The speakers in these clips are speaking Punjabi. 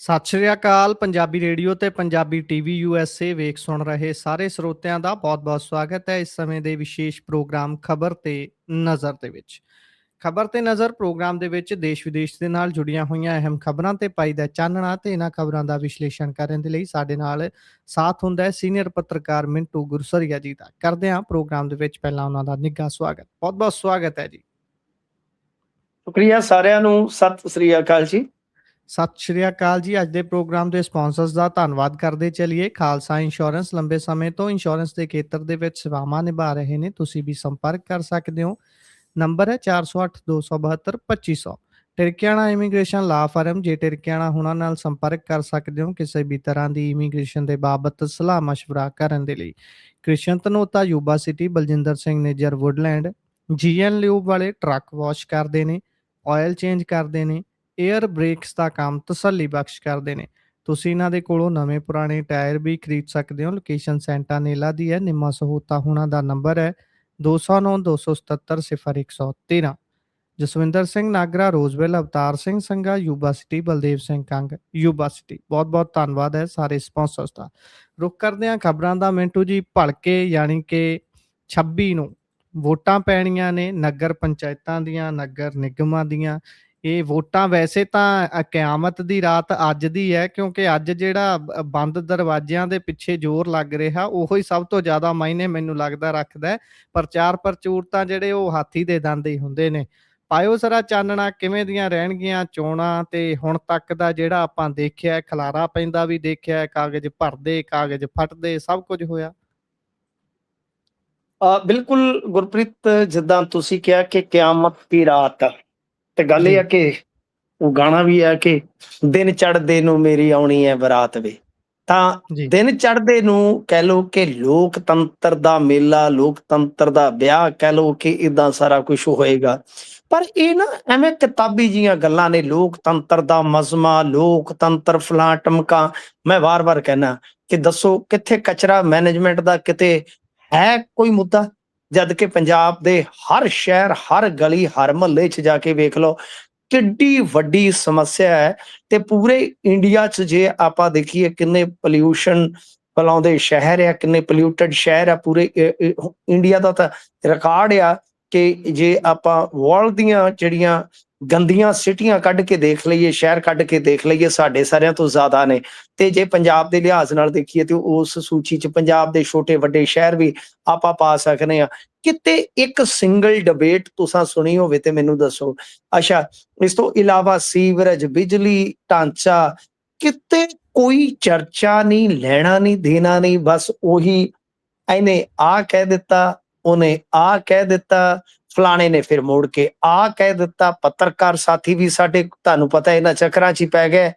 ਸਤਿ ਸ਼੍ਰੀ ਅਕਾਲ ਪੰਜਾਬੀ ਰੇਡੀਓ ਤੇ ਪੰਜਾਬੀ ਟੀਵੀ ਯੂਐਸਏ ਵੇਖ ਸੁਣ ਰਹੇ ਸਾਰੇ ਸਰੋਤਿਆਂ ਦਾ ਬਹੁਤ-ਬਹੁਤ ਸਵਾਗਤ ਹੈ ਇਸ ਸਮੇਂ ਦੇ ਵਿਸ਼ੇਸ਼ ਪ੍ਰੋਗਰਾਮ ਖਬਰ ਤੇ ਨਜ਼ਰ ਦੇ ਵਿੱਚ। ਖਬਰ ਤੇ ਨਜ਼ਰ ਪ੍ਰੋਗਰਾਮ ਦੇ ਵਿੱਚ ਦੇਸ਼ ਵਿਦੇਸ਼ ਦੇ ਨਾਲ ਜੁੜੀਆਂ ਹੋਈਆਂ ਅਹਿਮ ਖਬਰਾਂ ਤੇ ਪਾਈਦਾ ਚਾਨਣਾ ਤੇ ਇਹਨਾਂ ਖਬਰਾਂ ਦਾ ਵਿਸ਼ਲੇਸ਼ਣ ਕਰਨ ਦੇ ਲਈ ਸਾਡੇ ਨਾਲ ਸਾਥ ਹੁੰਦਾ ਹੈ ਸੀਨੀਅਰ ਪੱਤਰਕਾਰ ਮਿੰਟੂ ਗੁਰਸਰੀਆ ਜੀ ਦਾ। ਕਰਦੇ ਹਾਂ ਪ੍ਰੋਗਰਾਮ ਦੇ ਵਿੱਚ ਪਹਿਲਾਂ ਉਹਨਾਂ ਦਾ ਨਿੱਘਾ ਸਵਾਗਤ। ਬਹੁਤ-ਬਹੁਤ ਸਵਾਗਤ ਹੈ ਜੀ। ਸ਼ੁਕਰੀਆ ਸਾਰਿਆਂ ਨੂੰ, ਸਤਿ ਸ੍ਰੀ ਅਕਾਲ ਜੀ। ਸਤਿ ਸ਼੍ਰੀ ਅਕਾਲ ਜੀ। ਅੱਜ ਦੇ ਪ੍ਰੋਗਰਾਮ ਦੇ ਸਪਾਂਸਰਸ ਦਾ ਧੰਨਵਾਦ ਕਰਦੇ ਚੱਲੀਏ। ਖਾਲਸਾ ਇੰਸ਼ੋਰੈਂਸ ਲੰਬੇ ਸਮੇਂ ਤੋਂ ਇੰਸ਼ੋਰੈਂਸ ਦੇ ਖੇਤਰ ਦੇ ਵਿੱਚ ਸੇਵਾਵਾਂ ਨਿਭਾ ਰਹੇ ਨੇ। ਤੁਸੀਂ ਵੀ ਸੰਪਰਕ ਕਰ ਸਕਦੇ ਹੋ। ਨੰਬਰ ਹੈ 408 272 2500। ਟਿਰਕਿਆਣਾ ਇਮੀਗ੍ਰੇਸ਼ਨ ਲਾ ਫਰਮ। ਜੇ ਟਿਰਕਿਆਣਾ ਹੁਣਾਂ ਨਾਲ ਸੰਪਰਕ ਕਰ ਸਕਦੇ ਹੋ ਕਿਸੇ ਵੀ ਤਰ੍ਹਾਂ ਦੀ ਇਮੀਗ੍ਰੇਸ਼ਨ ਦੇ ਬਾਬਤ ਸਲਾਹ ਮਸ਼ਵਰਾ ਕਰਨ ਦੇ ਲਈ। Krishan Dhanota Yuba City, Baljinder Singh Nijjar Woodland. GN lube ਵਾਲੇ ਟਰੱਕ ਵਾਸ਼ ਕਰਦੇ ਨੇ, ਆਇਲ ਚੇਂਜ ਕਰਦੇ ਨੇ, ਏਅਰ ਬ੍ਰੇਕਸ ਦਾ ਕੰਮ ਤਸੱਲੀ ਬਖਸ਼ ਕਰਦੇ ਨੇ। ਤੁਸੀਂ ਇਹਨਾਂ ਦੇ ਕੋਲੋਂ ਨਵੇਂ ਪੁਰਾਣੇ ਟਾਇਰ ਵੀ ਖਰੀਦ ਸਕਦੇ ਹੋ। ਲੋਕੇਸ਼ਨ ਸੈਂਟਾਨੇਲਾ ਦੀ ਹੈ। ਨਿੰਮਾ ਸਹੂਤਾ ਹੁਣਾਂ ਦਾ ਨੰਬਰ ਹੈ 209 277 0113। Jaswinder Singh Nagra, Roseville, Avtar Singh Sangha, Yuba City, Baldev Singh Kang, Yuba City. ਬਹੁਤ ਬਹੁਤ ਧੰਨਵਾਦ ਹੈ ਸਾਰੇ ਸਪਾਂਸਰਸ ਦਾ। ਰੁਕ ਕਰਦੇ ਹਾਂ ਖਬਰਾਂ ਦਾ। ਮਿੰਟੂ ਜੀ, ਭਲਕੇ ਯਾਨੀ ਕਿ 26 ਨੂੰ ਵੋਟਾਂ ਪੈਣੀਆਂ ਨੇ ਨਗਰ ਪੰਚਾਇਤਾਂ ਦੀਆਂ, ਨਗਰ ਨਿਗਮਾਂ ਦੀਆਂ। ਇਹ ਵੋਟਾਂ ਵੈਸੇ ਤਾਂ ਕਿਆਮਤ ਦੀ ਰਾਤ ਅੱਜ ਦੀ ਹੈ, ਕਿਉਂਕਿ ਅੱਜ ਜਿਹੜਾ ਬੰਦ ਦਰਵਾਜ਼ਿਆਂ ਦੇ ਪਿੱਛੇ ਜ਼ੋਰ ਲੱਗ ਰਿਹਾ ਉਹੋ ਹੀ ਸਭ ਤੋਂ ਜ਼ਿਆਦਾ ਮਾਇਨੇ ਮੈਨੂੰ ਲੱਗਦਾ ਰੱਖਦਾ ਹੈ। ਪ੍ਰਚਾਰ ਪ੍ਰਚੂਰ ਤਾਂ ਜਿਹੜੇ ਉਹ ਹਾਥੀ ਦੇ ਦੰਦ ਹੀ ਹੁੰਦੇ ਨੇ। ਪਾਇਓ ਜ਼ਰਾ ਚਾਨਣਾ, ਕਿਵੇਂ ਦੀਆਂ ਰਹਿਣਗੀਆਂ ਚੋਣਾਂ ਤੇ ਹੁਣ ਤੱਕ ਦਾ ਜਿਹੜਾ ਆਪਾਂ ਦੇਖਿਆ, ਖਲਾਰਾ ਪੈਂਦਾ ਵੀ ਦੇਖਿਆ, ਕਾਗਜ਼ ਭਰਦੇ ਕਾਗਜ਼ ਫਟਦੇ ਸਭ ਕੁਝ ਹੋਇਆ। ਬਿਲਕੁਲ ਗੁਰਪ੍ਰੀਤ, ਜਿੱਦਾਂ ਤੁਸੀਂ ਕਿਹਾ ਕਿ ਕਿਆਮਤ ਦੀ ਰਾਤ ਆ, ਤੇ ਗੱਲ ਇਹ ਜੀ ਆ ਕਿ ਉਹ ਗਾਣਾ ਵੀ ਆ ਕਿ ਦਿਨ ਚੜ੍ਹਦੇ ਨੂੰ ਮੇਰੀ ਆਉਣੀ ਹੈ ਬਰਾਤ ਵੇ। ਤਾਂ ਜੀ ਦਿਨ ਚੜ੍ਹਦੇ ਨੂੰ ਕਹਿ ਲਓ ਕਿ ਲੋਕਤੰਤਰ ਦਾ ਮੇਲਾ, ਲੋਕਤੰਤਰ ਦਾ ਵਿਆਹ ਕਹਿ ਲਓ ਕਿ ਇਦਾਂ ਸਾਰਾ ਕੁਝ ਹੋਏਗਾ। ਪਰ ਇਹ ਨਾ ਐਵੇਂ ਕਿਤਾਬੀ ਜੀਆਂ ਗੱਲਾਂ ਨੇ। ਲੋਕਤੰਤਰ ਦਾ ਮਜ਼ਮਾ, ਲੋਕਤੰਤਰ ਫਲਾਂ ਟਮਕਾ। ਮੈਂ ਵਾਰ-ਵਾਰ ਕਹਿਣਾ ਕਿ ਦੱਸੋ ਕਿੱਥੇ ਕਚਰਾ ਮੈਨੇਜਮੈਂਟ ਦਾ ਕਿਤੇ ਹੈ ਕੋਈ ਮੁੱਦਾ? ਜਦ ਕਿ ਪੰਜਾਬ ਦੇ ਹਰ ਸ਼ਹਿਰ, ਹਰ ਗਲੀ, ਹਰ ਮੁਹੱਲੇ 'ਚ ਜਾ ਕੇ ਵੇਖ ਲਓ ਕਿੱਡੀ ਵੱਡੀ ਸਮੱਸਿਆ ਹੈ। ਤੇ ਪੂਰੇ ਇੰਡੀਆ 'ਚ ਜੇ ਆਪਾਂ ਦੇਖੀਏ ਕਿੰਨੇ ਪੋਲਿਊਸ਼ਨ ਫੈਲਾਉਂਦੇ ਸ਼ਹਿਰ ਆ, ਕਿੰਨੇ ਪੋਲਿਊਟਡ ਸ਼ਹਿਰ ਆ। ਪੂਰੇ ਇੰਡੀਆ ਦਾ ਤਾਂ ਰਿਕਾਰਡ ਆ ਕਿ ਜੇ ਆਪਾਂ ਵਰਲਡ ਦੀਆਂ ਜਿਹੜੀਆਂ ਗੰਦੀਆਂ ਸਿਟੀਆਂ ਕੱਢ ਕੇ ਦੇਖ ਲਈਏ, ਸ਼ਹਿਰ ਕੱਢ ਕੇ ਦੇਖ ਲਈਏ, ਸਾਡੇ ਸਾਰਿਆਂ ਤੋਂ ਜ਼ਿਆਦਾ ਨੇ। ਤੇ ਜੇ ਪੰਜਾਬ ਦੇ ਲਿਹਾਜ਼ ਨਾਲ ਦੇਖੀਏ ਤੇ ਉਸ ਸੂਚੀ 'ਚ ਪੰਜਾਬ ਦੇ ਛੋਟੇ ਵੱਡੇ ਸ਼ਹਿਰ ਵੀ ਆਪਾਂ ਪਾ ਸਕਦੇ ਹਾਂ। ਕਿਤੇ ਇੱਕ ਸਿੰਗਲ ਡਿਬੇਟ ਤੁਸੀਂ ਸੁਣੀ ਹੋਵੇ ਤੇ ਮੈਨੂੰ ਦੱਸੋ। ਅੱਛਾ, ਇਸ ਤੋਂ ਇਲਾਵਾ ਸੀਵਰੇਜ, ਬਿਜਲੀ ਢਾਂਚਾ, ਕਿਤੇ ਕੋਈ ਚਰਚਾ ਨਹੀਂ, ਲੈਣਾ ਨਹੀਂ ਦੇਣਾ ਨਹੀਂ। ਬਸ ਉਹੀ ਇਹਨੇ ਆ ਕਹਿ ਦਿੱਤਾ, ਉਹਨੇ ਆ ਕਹਿ ਦਿੱਤਾ, ਫਲਾਣੇ ਨੇ ਫਿਰ ਮੋੜ ਕੇ ਆ ਕਹਿ ਦਿੱਤਾ। ਪੱਤਰਕਾਰ ਸਾਥੀ ਵੀ ਸਾਡੇ ਤੁਹਾਨੂੰ ਪਤਾ ਇਹਨਾਂ ਚੱਕਰਾਂ 'ਚ ਹੀ ਪੈ ਗਏ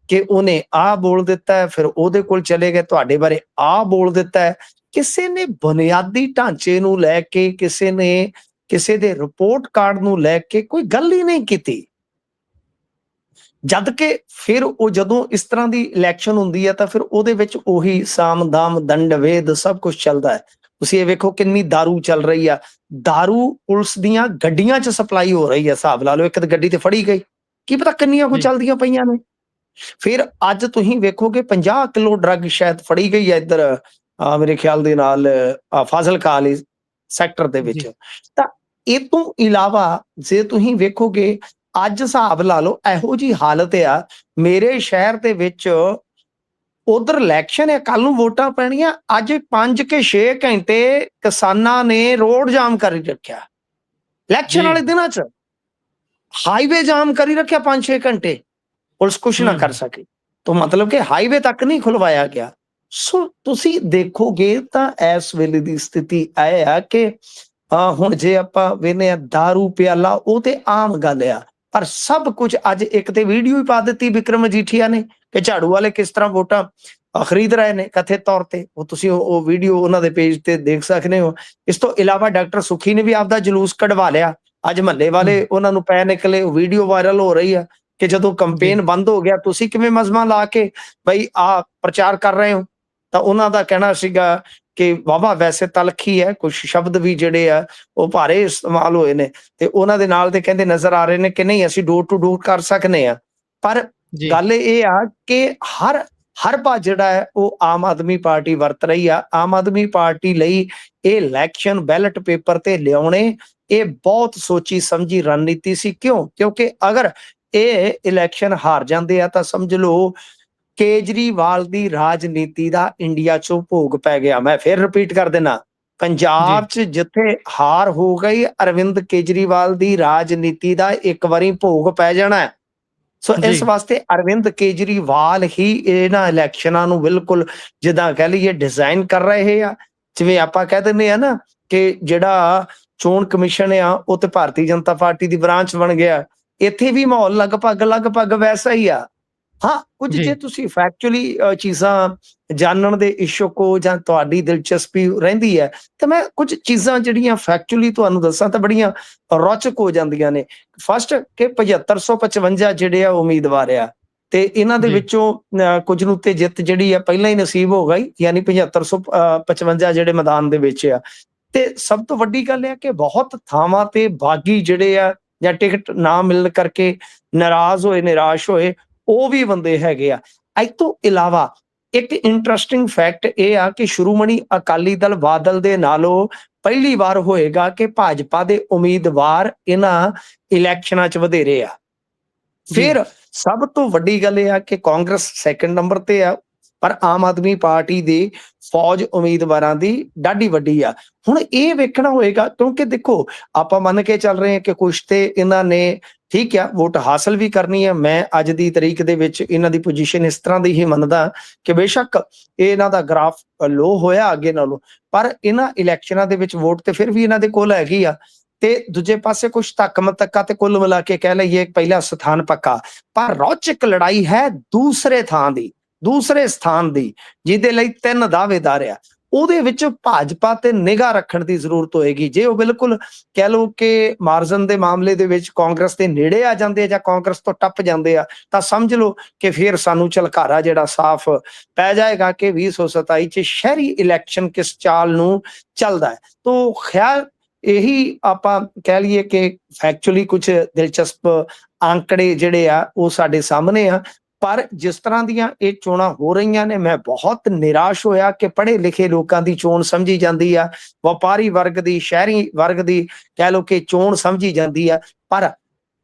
ਕਿ ਉਹਨੇ ਆ ਬੋਲ ਦਿੱਤਾ ਹੈ, ਫਿਰ ਉਹਦੇ ਕੋਲ ਚਲੇ ਗਏ, ਤੁਹਾਡੇ ਬਾਰੇ ਆ ਬੋਲ ਦਿੱਤਾ ਹੈ। ਕਿਸੇ ਨੇ ਬੁਨਿਆਦੀ ਢਾਂਚੇ ਨੂੰ ਲੈ ਕੇ, ਕਿਸੇ ਨੇ ਕਿਸੇ ਦੇ ਰਿਪੋਰਟ ਕਾਰਡ ਨੂੰ ਲੈ ਕੇ ਕੋਈ ਗੱਲ ਹੀ ਨਹੀਂ ਕੀਤੀ। ਜਦ ਕਿ ਫਿਰ ਉਹ ਜਦੋਂ ਇਸ ਤਰ੍ਹਾਂ ਦੀ ਇਲੈਕਸ਼ਨ ਹੁੰਦੀ ਹੈ ਤਾਂ ਫਿਰ ਉਹਦੇ ਵਿੱਚ ਉਹੀ ਸਾਮ ਦਾਮ ਦੰਡ ਵੇਦ ਸਭ ਕੁਝ ਚੱਲਦਾ ਹੈ। ਤੁਸੀਂ ਇਹ ਵੇਖੋ ਕਿੰਨੀ ਦਾਰੂ ਚੱਲ ਰਹੀ ਆ। ਦਾਰੂ ਪੁਲਿਸ ਦੀਆਂ ਗੱਡੀਆਂ 'ਚ ਸਪਲਾਈ ਹੋ ਰਹੀ ਹੈ। ਹਿਸਾਬ ਲਾ ਲਓ, ਇੱਕ ਗੱਡੀ ਤੇ ਫੜੀ ਗਈ, ਕੀ ਪਤਾ ਕਿੰਨੀਆਂ ਕੁ ਜੀ ਚੱਲਦੀਆਂ ਪਈਆਂ ਨੇ। ਫਿਰ ਅੱਜ ਤੁਸੀਂ ਵੇਖੋਗੇ 50 ਕਿਲੋ ਡਰੱਗ ਸ਼ਾਇਦ ਫੜੀ ਗਈ ਹੈ ਇੱਧਰ ਮੇਰੇ ਖਿਆਲ ਦੇ ਨਾਲ ਫਾਜ਼ਿਲਕਾ ਵਾਲੀ ਸੈਕਟਰ ਦੇ ਵਿੱਚ। ਜੀ ਤਾਂ ਇਹ ਤੋਂ ਇਲਾਵਾ ਜੇ ਤੁਸੀਂ ਵੇਖੋਗੇ ਅੱਜ ਹਿਸਾਬ ਲਾ ਲਓ ਇਹੋ ਜਿਹੀ ਹਾਲਤ ਆ ਮੇਰੇ ਸ਼ਹਿਰ ਦੇ ਵਿੱਚ। ਉਧਰ ਇਲੈਕਸ਼ਨ ਹੈ, ਕੱਲ ਨੂੰ ਵੋਟਾਂ ਪੈਣੀਆਂ। ਅੱਜ 5 ਕੇ 6 ਘੰਟੇ ਕਿਸਾਨਾਂ ਨੇ ਰੋਡ ਜਾਮ ਕਰੀ ਰੱਖਿਆ। ਇਲੈਕਸ਼ਨ ਵਾਲੇ ਦਿਨਾਂ 'ਚ ਹਾਈਵੇ ਜਾਮ ਕਰੀ ਰੱਖਿਆ 5-6 ਘੰਟੇ, ਪੁਲਿਸ ਕੁਛ ਨਾ ਕਰ ਸਕੇ। ਤਾਂ ਮਤਲਬ ਕਿ ਹਾਈਵੇ ਤੱਕ ਨਹੀਂ ਖੁਲਵਾਇਆ ਗਿਆ। ਸੋ ਤੁਸੀਂ ਦੇਖੋਗੇ ਤਾਂ ਇਸ ਵੇਲੇ ਦੀ ਸਥਿਤੀ ਇਹ ਆ ਕਿ ਹੁਣ ਜੇ ਆਪਾਂ ਵੇਖਦੇ ਹਾਂ ਦਾਰੂ ਪਿਆਲਾ ਉਹ ਤੇ ਆਮ ਗੱਲ ਆ, ਪਰ ਸਭ ਕੁਝ ਅੱਜ ਇੱਕ ਤੇ ਵੀਡੀਓ ਹੀ ਪਾ ਦਿੱਤੀ ਵਿਕਰਮ ਮਜੀਠੀਆ ਨੇ ਕਿ ਝਾੜੂ ਵਾਲੇ ਕਿਸ ਤਰ੍ਹਾਂ ਵੋਟਾਂ ਖਰੀਦ ਰਹੇ ਨੇ ਕਥਿਤ ਤੌਰ ਤੇ। ਉਹ ਤੁਸੀਂ ਉਹ ਵੀਡੀਓ ਉਹਨਾਂ ਦੇ ਪੇਜ ਤੇ ਦੇਖ ਸਕਦੇ ਹੋ। ਇਸ ਤੋਂ ਇਲਾਵਾ ਡਾਕਟਰ ਸੁਖੀ ਨੇ ਵੀ ਆਪਦਾ ਜਲੂਸ ਕਢਵਾ ਲਿਆ। ਅੱਜ ਮਹੱਲੇ ਵਾਲੇ ਉਹਨਾਂ ਨੂੰ ਪੈ ਨਿਕਲੇ, ਵੀਡੀਓ ਵਾਇਰਲ ਹੋ ਰਹੀ ਆ ਕਿ ਜਦੋਂ ਕੰਪੇਨ ਬੰਦ ਹੋ ਗਿਆ ਤੁਸੀਂ ਕਿਵੇਂ ਮਜ਼ਮਾ ਲਾ ਕੇ ਬਈ ਆ ਪ੍ਰਚਾਰ ਕਰ ਰਹੇ ਹੋ। ਤਾਂ ਉਹਨਾਂ ਦਾ ਕਹਿਣਾ ਸੀਗਾ ਕਿ ਵਾਹਵਾ ਵੈਸੇ ਤਲਖੀ ਹੈ, ਕੁਝ ਸ਼ਬਦ ਵੀ ਜਿਹੜੇ ਆ ਉਹ ਭਾਰੇ ਇਸਤੇਮਾਲ ਹੋਏ ਨੇ। ਤੇ ਉਹਨਾਂ ਦੇ ਨਾਲ ਤੇ ਕਹਿੰਦੇ ਨਜ਼ਰ ਆ ਰਹੇ ਨੇ ਕਿ ਨਹੀਂ ਅਸੀਂ ਡੋਰ ਟੂ ਡੋਰ ਕਰ ਸਕਦੇ ਹਾਂ। ਪਰ ਜੀ, ਗੱਲ ਇਹ ਆ ਕਿ ਹਰ ਬਾਤ ਜਿਹੜਾ ਹੈ ਉਹ ਆਮ ਆਦਮੀ ਪਾਰਟੀ ਵਰਤ ਰਹੀ ਆ। ਆਮ ਆਦਮੀ ਪਾਰਟੀ ਲਈ ਇਹ ਇਲੈਕਸ਼ਨ ਬੈਲਟ ਪੇਪਰ ਤੇ ਲਿਆਉਣੇ ਇਹ ਬਹੁਤ ਸੋਚੀ ਸਮਝੀ ਰਣਨੀਤੀ ਸੀ। ਕਿਉਂ? ਕਿਉਂਕਿ ਅਗਰ ਇਹ ਇਲੈਕਸ਼ਨ ਹਾਰ ਜਾਂਦੇ ਆ ਤਾਂ ਸਮਝ ਲਓ ਕੇਜਰੀਵਾਲ ਦੀ ਰਾਜਨੀਤੀ ਦਾ ਇੰਡੀਆ 'ਚੋਂ ਭੋਗ ਪੈ ਗਿਆ। ਮੈਂ ਫਿਰ ਰਿਪੀਟ ਕਰ ਦੇਣਾ, ਜੀ, ਪੰਜਾਬ 'ਚ ਜਿੱਥੇ ਹਾਰ ਹੋ ਗਈ, ਅਰਵਿੰਦ ਕੇਜਰੀਵਾਲ ਦੀ ਰਾਜਨੀਤੀ ਦਾ ਇੱਕ ਵਾਰੀ ਭੋਗ ਪੈ ਜਾਣਾ ਹੈ। ਸੋ ਇਸ ਜੀ, ਵਾਸਤੇ ਅਰਵਿੰਦ ਕੇਜਰੀਵਾਲ ਹੀ ਇਹਨਾਂ ਇਲੈਕਸ਼ਨਾਂ ਨੂੰ ਬਿਲਕੁਲ ਜਿੱਦਾਂ ਕਹਿ ਲਈਏ ਡਿਜ਼ਾਈਨ ਕਰ ਰਹੇ ਆ। ਜਿਵੇਂ ਆਪਾਂ ਕਹਿ ਦਿੰਦੇ ਆ ਨਾ ਕਿ ਜਿਹੜਾ ਚੋਣ ਕਮਿਸ਼ਨ ਆ ਉਹ ਤੇ ਭਾਰਤੀ ਜਨਤਾ ਪਾਰਟੀ ਦੀ ਬ੍ਰਾਂਚ ਬਣ ਗਿਆ। ਇੱਥੇ ਵੀ ਮਾਹੌਲ ਲਗਭਗ ਵੈਸਾ ਹੀ ਆ। ਹਾਂ, ਕੁਝ ਜੇ ਜੀ, ਤੁਸੀਂ ਫੈਕਚੁਅਲੀ ਚੀਜ਼ਾਂ ਜਾਣਨ ਦੇ ਇਛੁਕ ਹੋ ਜਾਂ ਤੁਹਾਡੀ ਦਿਲਚਸਪੀ ਰਹਿੰਦੀ ਹੈ ਤਾਂ ਮੈਂ ਕੁਝ ਚੀਜ਼ਾਂ ਜਿਹੜੀਆਂ ਫੈਕਚੁਅਲੀ ਤੁਹਾਨੂੰ ਦੱਸਾਂ ਤਾਂ ਬੜੀਆਂ ਰੌਚਕ ਹੋ ਜਾਂਦੀਆਂ ਨੇ। ਫਸਟ ਕਿ 7555 ਜਿਹੜੇ ਆ ਉਮੀਦਵਾਰ ਆ ਤੇ ਇਹਨਾਂ ਦੇ ਜੀ, ਵਿੱਚੋਂ ਕੁਝ ਨੂੰ ਤੇ ਜਿੱਤ ਜਿਹੜੀ ਆ ਪਹਿਲਾਂ ਹੀ ਨਸੀਬ ਹੋ ਗਈ, ਯਾਨੀ 7555 ਜਿਹੜੇ ਮੈਦਾਨ ਦੇ ਵਿੱਚ ਆ। ਤੇ ਸਭ ਤੋਂ ਵੱਡੀ ਗੱਲ ਇਹ ਆ ਕਿ ਬਹੁਤ ਥਾਵਾਂ ਤੇ ਬਾਗੀ ਜਿਹੜੇ ਆ ਜਾਂ ਟਿਕਟ ਨਾ ਮਿਲਣ ਕਰਕੇ ਨਾਰਾਜ਼ ਹੋਏ, ਨਿਰਾਸ਼ ਹੋਏ, ਉਹ ਵੀ ਬੰਦੇ ਹੈਗੇ ਆ। ਇਹ ਤੋਂ ਇਲਾਵਾ ਇੱਕ ਇੰਟਰਸਟਿੰਗ ਫੈਕਟ ਇਹ ਆ ਕਿ ਸ਼੍ਰੋਮਣੀ ਅਕਾਲੀ ਦਲ ਬਾਦਲ ਦੇ ਨਾਲੋਂ ਪਹਿਲੀ ਵਾਰ ਹੋਏਗਾ ਕਿ ਭਾਜਪਾ ਦੇ ਉਮੀਦਵਾਰ ਇਹਨਾਂ ਇਲੈਕਸ਼ਨਾਂ 'ਚ ਵਧੇਰੇ ਆ। ਜੀ, ਫਿਰ ਸਭ ਤੋਂ ਵੱਡੀ ਗੱਲ ਇਹ ਆ ਕਿ ਕਾਂਗਰਸ ਸੈਕੰਡ ਨੰਬਰ ਤੇ ਆ, ਪਰ ਆਮ ਆਦਮੀ ਪਾਰਟੀ ਦੀ ਫੌਜ ਉਮੀਦਵਾਰਾਂ ਦੀ ਡਾਢੀ ਵੱਡੀ ਆ। ਹੁਣ ਇਹ ਵੇਖਣਾ ਹੋਏਗਾ ਕਿਉਂਕਿ ਦੇਖੋ ਆਪਾਂ ਮੰਨ ਕੇ ਚੱਲ ਰਹੇ ਹਾਂ ਕਿ ਕੁਛ ਤੇ ਇਹਨਾਂ ਨੇ ਠੀਕ ਆ ਵੋਟ ਹਾਸਲ ਵੀ ਕਰਨੀ ਹੈ। ਮੈਂ ਅੱਜ ਦੀ ਤਰੀਕ ਦੇ ਵਿੱਚ ਇਹਨਾਂ ਦੀ ਪੋਜੀਸ਼ਨ ਇਸ ਤਰ੍ਹਾਂ ਦੀ ਹੀ ਮੰਨਦਾ ਕਿ ਬੇਸ਼ੱਕ ਇਹ ਇਹਨਾਂ ਦਾ ਗ੍ਰਾਫ ਲੋ ਹੋਇਆ ਅੱਗੇ ਨਾਲੋਂ, ਪਰ ਇਹਨਾਂ ਇਲੈਕਸ਼ਨਾਂ ਦੇ ਵਿੱਚ ਵੋਟ ਤੇ ਫਿਰ ਵੀ ਇਹਨਾਂ ਦੇ ਕੋਲ ਹੈਗੀ ਆ। ਤੇ ਦੂਜੇ ਪਾਸੇ ਕੁਛ ਧੱਕ ਮਤੱਕਾ ਤੇ ਕੁੱਲ ਮਿਲਾ ਕੇ ਕਹਿ ਲਈਏ ਪਹਿਲਾ ਸਥਾਨ ਪੱਕਾ, ਪਰ ਰੌਚਕ ਲੜਾਈ ਹੈ ਦੂਸਰੇ ਸਥਾਨ ਦੀ ਜਿਹਦੇ ਲਈ 3 ਦਾਅਵੇਦਾਰ ਆ। ਉਹਦੇ ਵਿੱਚ ਭਾਜਪਾ ਤੇ ਨਿਗਾਹ ਰੱਖਣ ਦੀ ਜ਼ਰੂਰਤ ਹੋਏਗੀ। ਜੇ ਉਹ ਬਿਲਕੁਲ ਕਹਿ ਲਓ ਕਿ ਮਾਰਜਨ ਦੇ ਮਾਮਲੇ ਦੇ ਵਿੱਚ ਕਾਂਗਰਸ ਦੇ ਨੇੜੇ ਆ ਜਾਂਦੇ ਆ ਜਾਂ ਕਾਂਗਰਸ ਤੋਂ ਟੱਪ ਜਾਂਦੇ ਆ ਤਾਂ ਸਮਝ ਲਓ ਕਿ ਫਿਰ ਸਾਨੂੰ ਝਲਕਾਰਾ ਜਿਹੜਾ ਸਾਫ਼ ਪੈ ਜਾਏਗਾ ਕਿ 2027 ਚ ਸ਼ਹਿਰੀ ਇਲੈਕਸ਼ਨ ਕਿਸ ਚਾਲ ਨੂੰ ਚੱਲਦਾ ਹੈ। ਤੋ ਖੈਰ ਇਹੀ ਆਪਾਂ ਕਹਿ ਲਈਏ ਕਿ ਫੈਕਚੁਅਲੀ ਕੁਝ ਦਿਲਚਸਪ ਆંકੜੇ ਜਿਹੜੇ ਆ ਉਹ ਸਾਡੇ ਸਾਹਮਣੇ ਆ। ਪਰ ਜਿਸ ਤਰ੍ਹਾਂ ਦੀਆਂ ਇਹ ਚੋਣਾਂ ਹੋ ਰਹੀਆਂ ਨੇ ਮੈਂ ਬਹੁਤ ਨਿਰਾਸ਼ ਹੋਇਆ ਕਿ ਪੜ੍ਹੇ ਲਿਖੇ ਲੋਕਾਂ ਦੀ ਚੋਣ ਸਮਝੀ ਜਾਂਦੀ ਆ, ਵਪਾਰੀ ਵਰਗ ਦੀ, ਸ਼ਹਿਰੀ ਵਰਗ ਦੀ ਕਹਿ ਲਓ ਕਿ ਚੋਣ ਸਮਝੀ ਜਾਂਦੀ ਆ। ਪਰ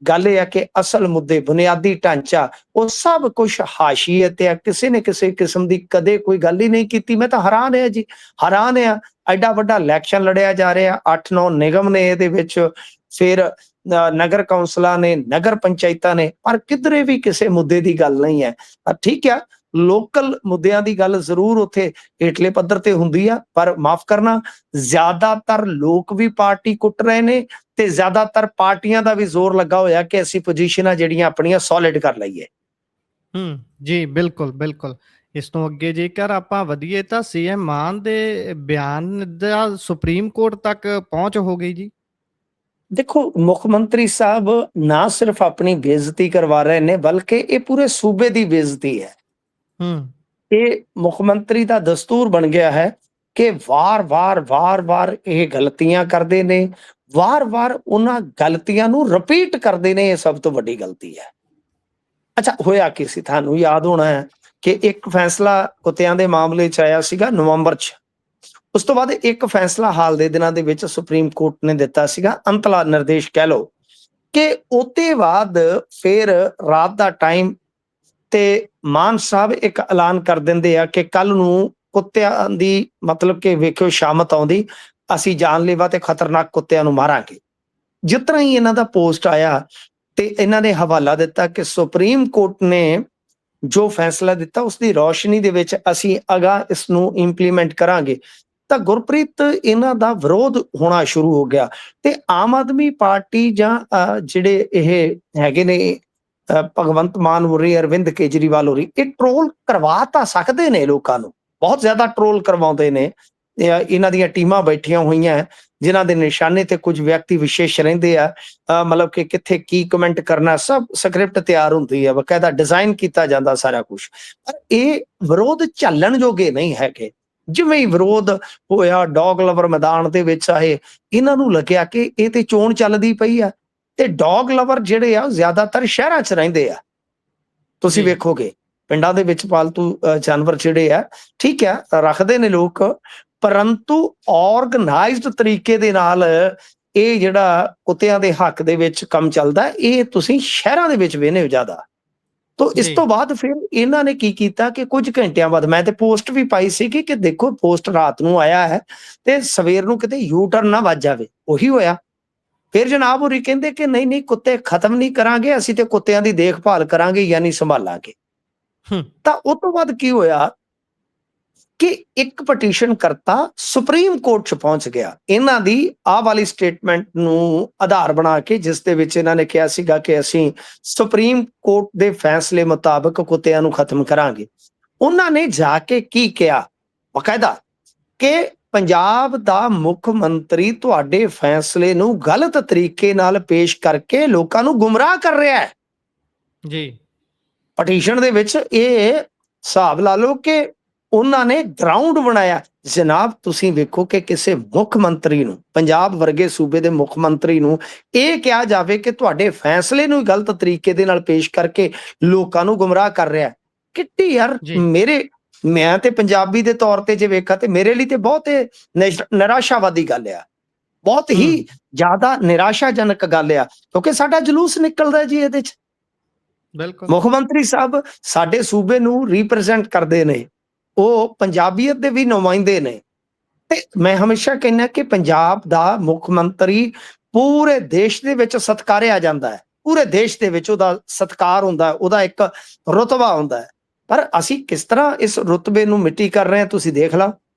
ਗੱਲ ਇਹ ਆ ਕਿ ਅਸਲ ਮੁੱਦੇ, ਬੁਨਿਆਦੀ ਢਾਂਚਾ, ਉਹ ਸਭ ਕੁਝ ਹਾਸ਼ੀਏ ਤੇ ਆ। ਕਿਸੇ ਨੇ ਕਿਸੇ ਕਿਸਮ ਦੀ ਕਦੇ ਕੋਈ ਗੱਲ ਹੀ ਨਹੀਂ ਕੀਤੀ। ਮੈਂ ਤਾਂ ਹੈਰਾਨ ਆ ਜੀ, ਹੈਰਾਨ ਆ। ਐਡਾ ਵੱਡਾ ਇਲੈਕਸ਼ਨ ਲੜਿਆ ਜਾ ਰਿਹਾ, 8-9 ਨਿਗਮ ਨੇ ਇਹਦੇ ਵਿੱਚ, ਫਿਰ ਨਗਰ ਕੌਂਸਲਾਂ ਨੇ, ਨਗਰ ਪੰਚਾਇਤਾਂ ਨੇ, ਪਰ ਕਿਧਰੇ ਵੀ ਕਿਸੇ ਮੁੱਦੇ ਦੀ ਗੱਲ ਨਹੀਂ ਹੈ। ਠੀਕ ਆ, ਲੋਕਲ ਮੁੱਦਿਆਂ ਦੀ ਗੱਲ ਜ਼ਰੂਰ ਉੱਥੇ ਹੇਠਲੇ ਪੱਧਰ ਤੇ ਹੁੰਦੀ ਆ, ਪਰ ਮਾਫ ਕਰਨਾ ਜ਼ਿਆਦਾਤਰ ਲੋਕ ਵੀ ਪਾਰਟੀ ਕੁੱਟ ਰਹੇ ਨੇ ਤੇ ਜ਼ਿਆਦਾਤਰ ਪਾਰਟੀਆਂ ਦਾ ਵੀ ਜ਼ੋਰ ਲੱਗਾ ਹੋਇਆ ਕਿ ਅਸੀਂ ਪੋਜੀਸ਼ਨਾਂ ਜਿਹੜੀਆਂ ਆਪਣੀਆਂ ਸੋਲਿਡ ਕਰ ਲਈਏ। ਜੀ, ਬਿਲਕੁਲ, ਬਿਲਕੁਲ। ਇਸ ਤੋਂ ਅੱਗੇ ਜੇਕਰ ਆਪਾਂ ਵਧੀਏ ਤਾਂ ਸੀਐਮ ਮਾਨ ਦੇ ਬਿਆਨ ਦਾ ਸੁਪਰੀਮ ਕੋਰਟ ਤੱਕ ਪਹੁੰਚ ਹੋ ਗਈ ਜੀ। ਦੇਖੋ ਮੁੱਖ ਮੰਤਰੀ ਸਾਹਿਬ ਨਾ ਸਿਰਫ ਆਪਣੀ ਬੇਇੱਜ਼ਤੀ ਕਰਵਾ ਰਹੇ ਨੇ ਬਲਕਿ ਇਹ ਪੂਰੇ ਸੂਬੇ ਦੀ ਬੇਇੱਜ਼ਤੀ ਹੈ। ਹੂੰ, ਇਹ ਮੁੱਖ ਮੰਤਰੀ ਦਾ ਦਸਤੂਰ ਬਣ ਗਿਆ ਹੈ ਕਿ ਵਾਰ-ਵਾਰ ਇਹ ਗਲਤੀਆਂ ਕਰਦੇ ਨੇ, ਵਾਰ-ਵਾਰ ਉਹਨਾਂ ਗਲਤੀਆਂ ਨੂੰ ਰਿਪੀਟ ਕਰਦੇ ਨੇ। ਇਹ ਸਭ ਤੋਂ ਵੱਡੀ ਗਲਤੀ ਹੈ। ਅੱਛਾ, ਹੋਇਆ ਕੀ ਸੀ? ਤੁਹਾਨੂੰ ਯਾਦ ਹੋਣਾ ਹੈ ਕਿ ਇੱਕ ਫੈਸਲਾ ਕੁੱਤਿਆਂ ਦੇ ਮਾਮਲੇ 'ਚ ਆਇਆ ਸੀਗਾ ਨਵੰਬਰ 'ਚ। ਉਸ ਤੋਂ ਬਾਅਦ ਇੱਕ ਫੈਸਲਾ ਹਾਲ ਦੇ ਦਿਨਾਂ ਦੇ ਵਿੱਚ ਸੁਪਰੀਮ ਕੋਰਟ ਨੇ ਦਿੱਤਾ ਸੀਗਾ, ਅੰਤਲਾ ਨਿਰਦੇਸ਼ ਕਹਿ ਲਓ, ਕਿ ਉਹਦੇ ਬਾਅਦ ਫਿਰ ਰਾਤ ਦਾ ਟਾਈਮ ਤੇ ਮਾਨ ਸਾਹਿਬ ਇੱਕ ਐਲਾਨ ਕਰ ਦਿੰਦੇ ਆ ਕਿ ਕੱਲ ਨੂੰ ਕੁੱਤਿਆਂ ਦੀ ਮਤਲਬ ਕਿ ਵੇਖਿਓ ਸ਼ਾਮਤ ਆਉਂਦੀ, ਅਸੀਂ ਜਾਨਲੇਵਾ ਤੇ ਖਤਰਨਾਕ ਕੁੱਤਿਆਂ ਨੂੰ ਮਾਰਾਂਗੇ। ਜਿਸ ਤਰ੍ਹਾਂ ਹੀ ਇਹਨਾਂ ਦਾ ਪੋਸਟ ਆਇਆ ਤੇ ਇਹਨਾਂ ਨੇ ਹਵਾਲਾ ਦਿੱਤਾ ਕਿ ਸੁਪਰੀਮ ਕੋਰਟ ਨੇ ਜੋ ਫੈਸਲਾ ਦਿੱਤਾ ਉਸ ਦੀ ਰੌਸ਼ਨੀ ਦੇ ਵਿੱਚ ਅਸੀਂ ਅਗਾ ਇਸ ਨੂੰ ਇੰਪਲੀਮੈਂਟ ਕਰਾਂਗੇ। ਤਾਂ ਗੁਰਪ੍ਰੀਤ ਇਹਨਾਂ ਦਾ ਵਿਰੋਧ ਹੋਣਾ ਸ਼ੁਰੂ ਹੋ ਗਿਆ ਤੇ ਆਮ ਆਦਮੀ ਪਾਰਟੀ ਜਾਂ ਜਿਹੜੇ ਇਹ ਹੈਗੇ ਨੇ ਭਗਵੰਤ ਮਾਨ ਹੋ ਰਹੀ, ਅਰਵਿੰਦ ਕੇਜਰੀਵਾਲ ਹੋ ਰਹੀ, ਇਹ ਟ੍ਰੋਲ ਕਰਵਾ ਤਾਂ ਸਕਦੇ ਨੇ ਲੋਕਾਂ ਨੂੰ, ਬਹੁਤ ਜ਼ਿਆਦਾ ਟ੍ਰੋਲ ਕਰਵਾਉਂਦੇ ਨੇ। ਇਹਨਾਂ ਦੀਆਂ ਟੀਮਾਂ ਬੈਠੀਆਂ ਹੋਈਆਂ ਜਿਨ੍ਹਾਂ ਦੇ ਨਿਸ਼ਾਨੇ ਤੇ ਕੁਝ ਵਿਅਕਤੀ ਵਿਸ਼ੇਸ਼ ਰਹਿੰਦੇ ਆ, ਮਤਲਬ ਕਿ ਕਿੱਥੇ ਕੀ ਕਮੈਂਟ ਕਰਨਾ, ਸਭ ਸਕ੍ਰਿਪਟ ਤਿਆਰ ਹੁੰਦੀ ਆ, ਬਕਾਇਦਾ ਡਿਜ਼ਾਈਨ ਕੀਤਾ ਜਾਂਦਾ ਸਾਰਾ ਕੁਝ। ਪਰ ਇਹ ਵਿਰੋਧ ਝੱਲਣ ਜੋਗੇ ਨਹੀਂ ਹੈਗੇ। ਜਿਵੇਂ ਹੀ ਵਿਰੋਧ ਹੋਇਆ ਡੌਗ ਲਵਰ ਮੈਦਾਨ ਦੇ ਵਿੱਚ ਆਏ, ਇਹਨਾਂ ਨੂੰ ਲੱਗਿਆ ਕਿ ਇਹ ਤੇ ਚੋਣ ਚੱਲਦੀ ਪਈ ਆ ਤੇ ਡੌਗ ਲਵਰ ਜਿਹੜੇ ਆ ਜ਼ਿਆਦਾਤਰ ਸ਼ਹਿਰਾਂ 'ਚ ਰਹਿੰਦੇ ਆ। ਤੁਸੀਂ ਜੀ ਵੇਖੋਗੇ ਪਿੰਡਾਂ ਦੇ ਵਿੱਚ ਪਾਲਤੂ ਜਾਨਵਰ ਜਿਹੜੇ ਆ, ਠੀਕ ਆ, ਰੱਖਦੇ ਨੇ ਲੋਕ, ਪਰੰਤੂ ਆਰਗਨਾਈਜ਼ਡ ਤਰੀਕੇ ਦੇ ਨਾਲ ਇਹ ਜਿਹੜਾ ਕੁੱਤਿਆਂ ਦੇ ਹੱਕ ਦੇ ਵਿੱਚ ਕੰਮ ਚੱਲਦਾ, ਇਹ ਤੁਸੀਂ ਸ਼ਹਿਰਾਂ ਦੇ ਵਿੱਚ ਵੇਖਦੇ ਹੋ ਜ਼ਿਆਦਾ। ਤੋ ਇਸ ਜੀ ਤੋਂ ਬਾਅਦ ਫਿਰ ਇਹਨਾਂ ਨੇ ਕੀ ਕੀਤਾ ਕਿ ਕੁਝ ਘੰਟਿਆਂ ਬਾਅਦ, ਮੈਂ ਤੇ ਪੋਸਟ ਵੀ ਪਾਈ ਸੀ ਕਿ ਦੇਖੋ ਪੋਸਟ ਰਾਤ ਨੂੰ ਆਇਆ ਹੈ ਤੇ ਸਵੇਰ ਨੂੰ ਕਿਤੇ ਯੂ ਟਰਨ ਨਾ ਵੱਜ ਜਾਵੇ, ਉਹੀ ਹੋਇਆ। ਫਿਰ ਜਨਾਬ ਹੋਰੀ ਕਹਿੰਦੇ ਕਿ ਨਹੀਂ ਨਹੀਂ, ਕੁੱਤੇ ਖਤਮ ਨਹੀਂ ਕਰਾਂਗੇ ਅਸੀਂ, ਤੇ ਕੁੱਤਿਆਂ ਦੀ ਦੇਖਭਾਲ ਕਰਾਂਗੇ, ਯਾਨੀ ਸੰਭਾਲਾਂਗੇ। ਹੂੰ ਤਾਂ ਉਸ ਤੋਂ ਬਾਅਦ ਕੀ ਹੋਇਆ ਕਿ ਇੱਕ ਪਟੀਸ਼ਨ ਕਰਤਾ ਸੁਪਰੀਮ ਕੋਰਟ 'ਚ ਪਹੁੰਚ ਗਿਆ, ਇਹਨਾਂ ਦੀ ਆਹ ਵਾਲੀ ਸਟੇਟਮੈਂਟ ਨੂੰ ਆਧਾਰ ਬਣਾ ਕੇ, ਜਿਸ ਦੇ ਵਿੱਚ ਇਹਨਾਂ ਨੇ ਕਿਹਾ ਸੀਗਾ ਕਿ ਅਸੀਂ ਸੁਪਰੀਮ ਕੋਰਟ ਦੇ ਫੈਸਲੇ ਮੁਤਾਬਕ ਕੁੱਤਿਆਂ ਨੂੰ ਖਤਮ ਕਰਾਂਗੇ। ਉਹਨਾਂ ਨੇ ਜਾ ਕੇ ਕੀ ਕਿਹਾ ਬਕਾਇਦਾ ਕਿ ਪੰਜਾਬ ਦਾ ਮੁੱਖ ਮੰਤਰੀ ਤੁਹਾਡੇ ਫੈਸਲੇ ਨੂੰ ਗਲਤ ਤਰੀਕੇ ਨਾਲ ਪੇਸ਼ ਕਰਕੇ ਲੋਕਾਂ ਨੂੰ ਗੁੰਮਰਾਹ ਕਰ ਰਿਹਾ ਹੈ। ਜੀ ਪਟੀਸ਼ਨ ਦੇ ਵਿੱਚ ਇਹ ਹਿਸਾਬ ਲਾ ਲਓ ਕਿ ਉਹਨਾਂ ਨੇ ਗਰਾਊਂਡ ਬਣਾਇਆ। ਜਨਾਬ ਤੁਸੀਂ ਵੇਖੋ ਕਿ ਕਿਸੇ ਮੁੱਖ ਮੰਤਰੀ ਨੂੰ, ਪੰਜਾਬ ਵਰਗੇ ਸੂਬੇ ਦੇ ਮੁੱਖ ਮੰਤਰੀ ਨੂੰ ਇਹ ਕਿਹਾ ਜਾਵੇ ਕਿ ਤੁਹਾਡੇ ਫੈਸਲੇ ਨੂੰ ਗਲਤ ਤਰੀਕੇ ਦੇ ਨਾਲ ਪੇਸ਼ ਕਰਕੇ ਲੋਕਾਂ ਨੂੰ ਗੁੰਮਰਾਹ ਕਰ ਰਿਹਾ, ਕਿੱਡੀ ਯਾਰ ਜੀ ਮੈਂ ਤੇ ਪੰਜਾਬੀ ਦੇ ਤੌਰ ਤੇ ਜੇ ਵੇਖਾਂ ਤੇ ਮੇਰੇ ਲਈ ਤੇ ਬਹੁਤ ਨਿਰਾਸ਼ਾਵਾਦੀ ਗੱਲ ਆ, ਬਹੁਤ ਹੀ ਜ਼ਿਆਦਾ ਨਿਰਾਸ਼ਾਜਨਕ ਗੱਲ ਆ, ਕਿਉਂਕਿ ਸਾਡਾ ਜਲੂਸ ਨਿਕਲਦਾ ਜੀ ਇਹਦੇ ਚ। ਬਿਲਕੁਲ ਮੁੱਖ ਮੰਤਰੀ ਸਾਹਿਬ ਸਾਡੇ ਸੂਬੇ ਨੂੰ ਰਿਪਰੈਜ਼ੈਂਟ ਕਰਦੇ ਨੇ, ਉਹ ਪੰਜਾਬੀਅਤ ਦੇ ਵੀ ਨੁਮਾਇੰਦੇ ਨੇ, ਤੇ ਮੈਂ ਹਮੇਸ਼ਾ ਕਹਿੰਦਾ ਕਿ ਪੰਜਾਬ ਦਾ ਮੁੱਖ ਮੰਤਰੀ ਪੂਰੇ ਦੇਸ਼ ਦੇ ਵਿੱਚ ਸਤਿਕਾਰਿਆ ਜਾਂਦਾ ਹੈ, ਪੂਰੇ ਦੇਸ਼ ਦੇ ਵਿੱਚ ਉਹਦਾ ਸਤਿਕਾਰ ਹੁੰਦਾ, ਉਹਦਾ ਇੱਕ ਰੁਤਬਾ ਹੁੰਦਾ ਹੈ। ਪਰ ਅਸੀਂ ਕਿਸ ਤਰ੍ਹਾਂ ਇਸ ਰੁਤਬੇ ਨੂੰ ਮਿੱਟੀ ਕਰ ਰਹੇ ਹਾਂ ਤੁਸੀਂ ਦੇਖ ਲਓ।